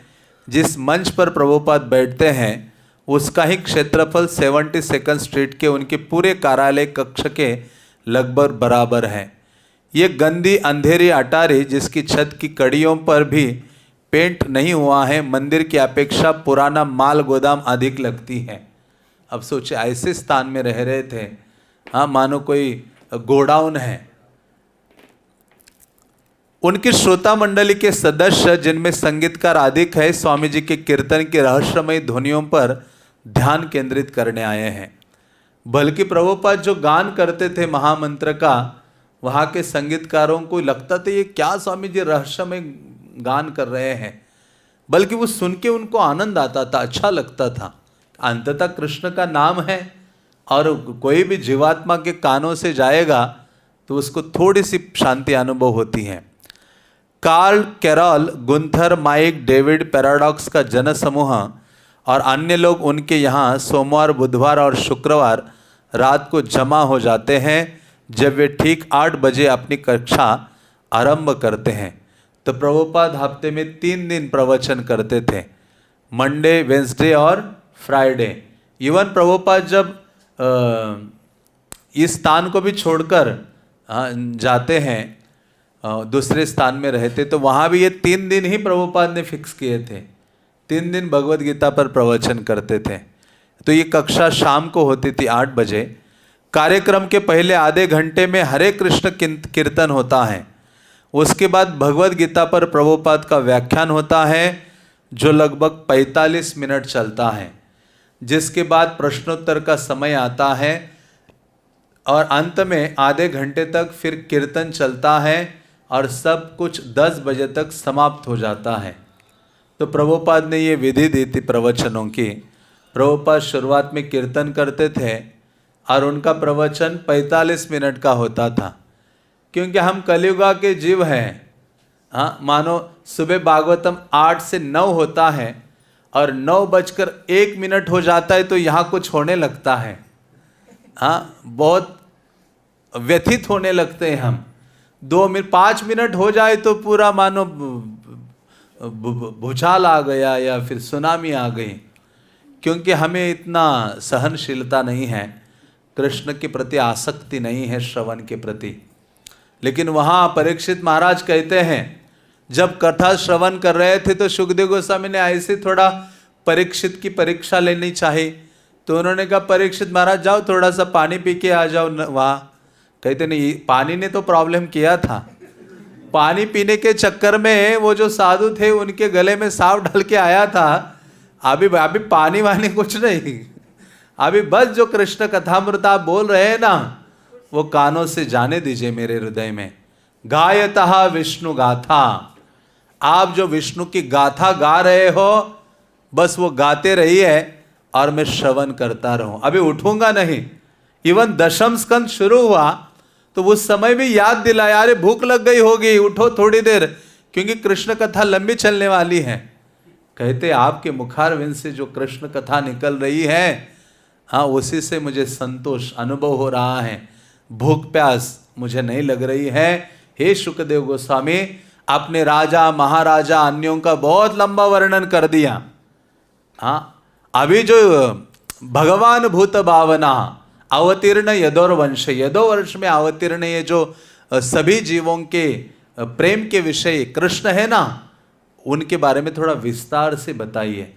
जिस मंच पर प्रभुपाद बैठते हैं उसका ही क्षेत्रफल 72nd स्ट्रीट के उनके पूरे कार्यालय कक्ष के लगभग बराबर है। ये गंदी अंधेरी अटारी जिसकी छत की कड़ियों पर भी पेंट नहीं हुआ है, मंदिर की अपेक्षा पुराना माल गोदाम अधिक लगती है। अब सोचे ऐसे स्थान में रह रहे थे, हाँ, मानो कोई गोडाउन है। उनकी श्रोता मंडली के सदस्य जिनमें संगीतकार अधिक है, स्वामी जी के कीर्तन की रहस्यमय ध्वनियों पर ध्यान केंद्रित करने आए हैं। बल्कि प्रभुपाद जो गान करते थे महामंत्र का, वहाँ के संगीतकारों को लगता था ये क्या स्वामी जी रहस्यमय गान कर रहे हैं, बल्कि वो सुन के उनको आनंद आता था, अच्छा लगता था। अंततः कृष्ण का नाम है और कोई भी जीवात्मा के कानों से जाएगा तो उसको थोड़ी सी शांति अनुभव होती है। Karl Carol, Gunther, Mike, David, paradox का जनसमूह और अन्य लोग उनके यहाँ सोमवार, बुधवार और शुक्रवार रात को जमा हो जाते हैं जब वे ठीक 8 बजे अपनी कक्षा आरंभ करते हैं। तो प्रभुपाद हफ्ते में 3 दिन प्रवचन करते थे, मंडे, वेंसडे और फ्राइडे। इवन प्रभुपाद जब इस स्थान को भी छोड़कर जाते हैं, दूसरे स्थान में रहते, तो वहाँ भी ये 3 दिन ही प्रभुपाद ने फिक्स किए थे। 3 दिन भगवद गीता पर प्रवचन करते थे। तो ये कक्षा शाम को होती थी 8 बजे। कार्यक्रम के पहले आधे घंटे में हरे कृष्ण कीर्तन होता है। उसके बाद भगवद गीता पर प्रभुपाद का व्याख्यान होता है जो लगभग 45 मिनट चलता है, जिसके बाद प्रश्नोत्तर का समय आता है और अंत में आधे घंटे तक फिर कीर्तन चलता है और सब कुछ 10 बजे तक समाप्त हो जाता है। तो प्रभुपाद ने ये विधि दी थी प्रवचनों की। प्रभुपाद शुरुआत में कीर्तन करते थे और उनका प्रवचन 45 मिनट का होता था, क्योंकि हम कलियुगा के जीव हैं। हाँ, मानो सुबह भागवतम 8 से 9 होता है और 9:01 हो जाता है तो यहाँ कुछ होने लगता है। हाँ, बहुत व्यथित होने लगते हैं हम। 5 मिनट हो जाए तो पूरा मानो भूचाल आ गया या फिर सुनामी आ गई, क्योंकि हमें इतना सहनशीलता नहीं है, कृष्ण के प्रति आसक्ति नहीं है, श्रवण के प्रति। लेकिन वहाँ परीक्षित महाराज कहते हैं, जब कथा श्रवण कर रहे थे तो सुखदेव गोस्वामी ने ऐसे थोड़ा परीक्षित की परीक्षा लेनी चाहिए, तो उन्होंने कहा परीक्षित महाराज जाओ थोड़ा सा पानी पी के आ जाओ वहाँ। कहते नहीं, पानी ने तो प्रॉब्लम किया था, पानी पीने के चक्कर में वो जो साधु थे उनके गले में सांप ढल के आया था। अभी पानी वानी कुछ नहीं, अभी बस जो कृष्ण कथामृत आप बोल रहे हैं ना, वो कानों से जाने दीजिए मेरे हृदय में। गायतः विष्णु गाथा, आप जो विष्णु की गाथा गा रहे हो बस वो गाते रहिए और मैं श्रवण करता रहूं, अभी उठूंगा नहीं। इवन दशम स्कंद शुरू हुआ तो उस समय भी याद दिलाया, अरे भूख लग गई होगी, उठो थोड़ी देर, क्योंकि कृष्ण कथा लंबी चलने वाली है। कहते आपके मुखारविंद से जो कृष्ण कथा निकल रही है, हाँ, उसी से मुझे संतोष अनुभव हो रहा है, भूख प्यास मुझे नहीं लग रही है। हे शुकदेव गोस्वामी, अपने राजा महाराजा अन्यों का बहुत लंबा वर्णन कर दिया। हाँ, अभी जो भगवान भूत भावना अवतीर्ण यदोवंश, यदोवर्ष में अवतीर्ण ये जो सभी जीवों के प्रेम के विषय कृष्ण है ना, उनके बारे में थोड़ा विस्तार से बताइए।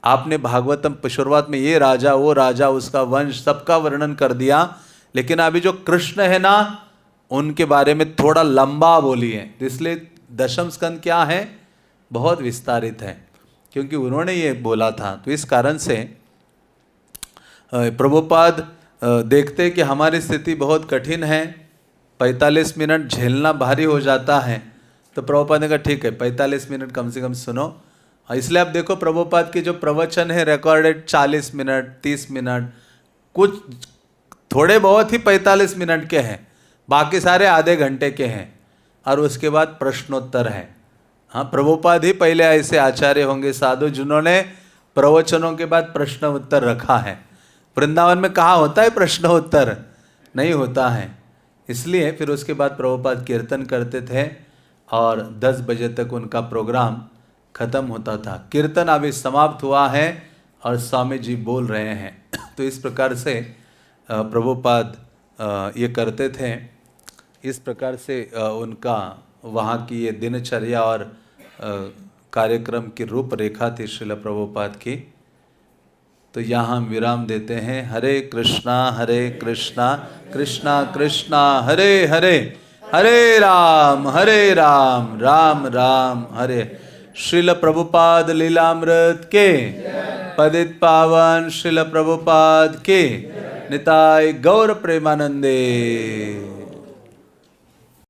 आपने भागवतम शुरुआत में ये राजा वो राजा उसका वंश सबका वर्णन कर दिया, लेकिन अभी जो कृष्ण है ना उनके बारे में थोड़ा लंबा बोलिए। इसलिए दशम स्कंद क्या है, बहुत विस्तारित है, क्योंकि उन्होंने ये बोला था। तो इस कारण से प्रभुपाद देखते कि हमारी स्थिति बहुत कठिन है, 45 मिनट झेलना भारी हो जाता है, तो प्रभुपाद ने कहा ठीक है 45 मिनट कम से कम सुनो। इसलिए आप देखो प्रभुपाद के जो प्रवचन है रिकॉर्डेड 40 मिनट 30 मिनट, कुछ थोड़े बहुत ही 45 मिनट के हैं, बाकी सारे आधे घंटे के हैं, और उसके बाद प्रश्नोत्तर है। हाँ, प्रभुपाद ही पहले ऐसे आचार्य होंगे साधु जिन्होंने प्रवचनों के बाद प्रश्न उत्तर रखा है। वृंदावन में कहाँ होता है प्रश्न उत्तर, नहीं होता है। इसलिए फिर उसके बाद प्रभुपाद कीर्तन करते थे और 10 बजे तक उनका प्रोग्राम खत्म होता था। कीर्तन अभी समाप्त हुआ है और स्वामी जी बोल रहे हैं। तो इस प्रकार से प्रभुपाद ये करते थे। इस प्रकार से उनका वहाँ की ये दिनचर्या और कार्यक्रम की रूपरेखा थी श्रील प्रभुपाद की। तो यहाँ हम विराम देते हैं। हरे कृष्णा कृष्णा कृष्णा हरे हरे, हरे राम राम राम हरे। श्रील प्रभुपाद लीलामृत के, पतित पावन श्रील प्रभुपाद के, निताय गौर प्रेमानंदे।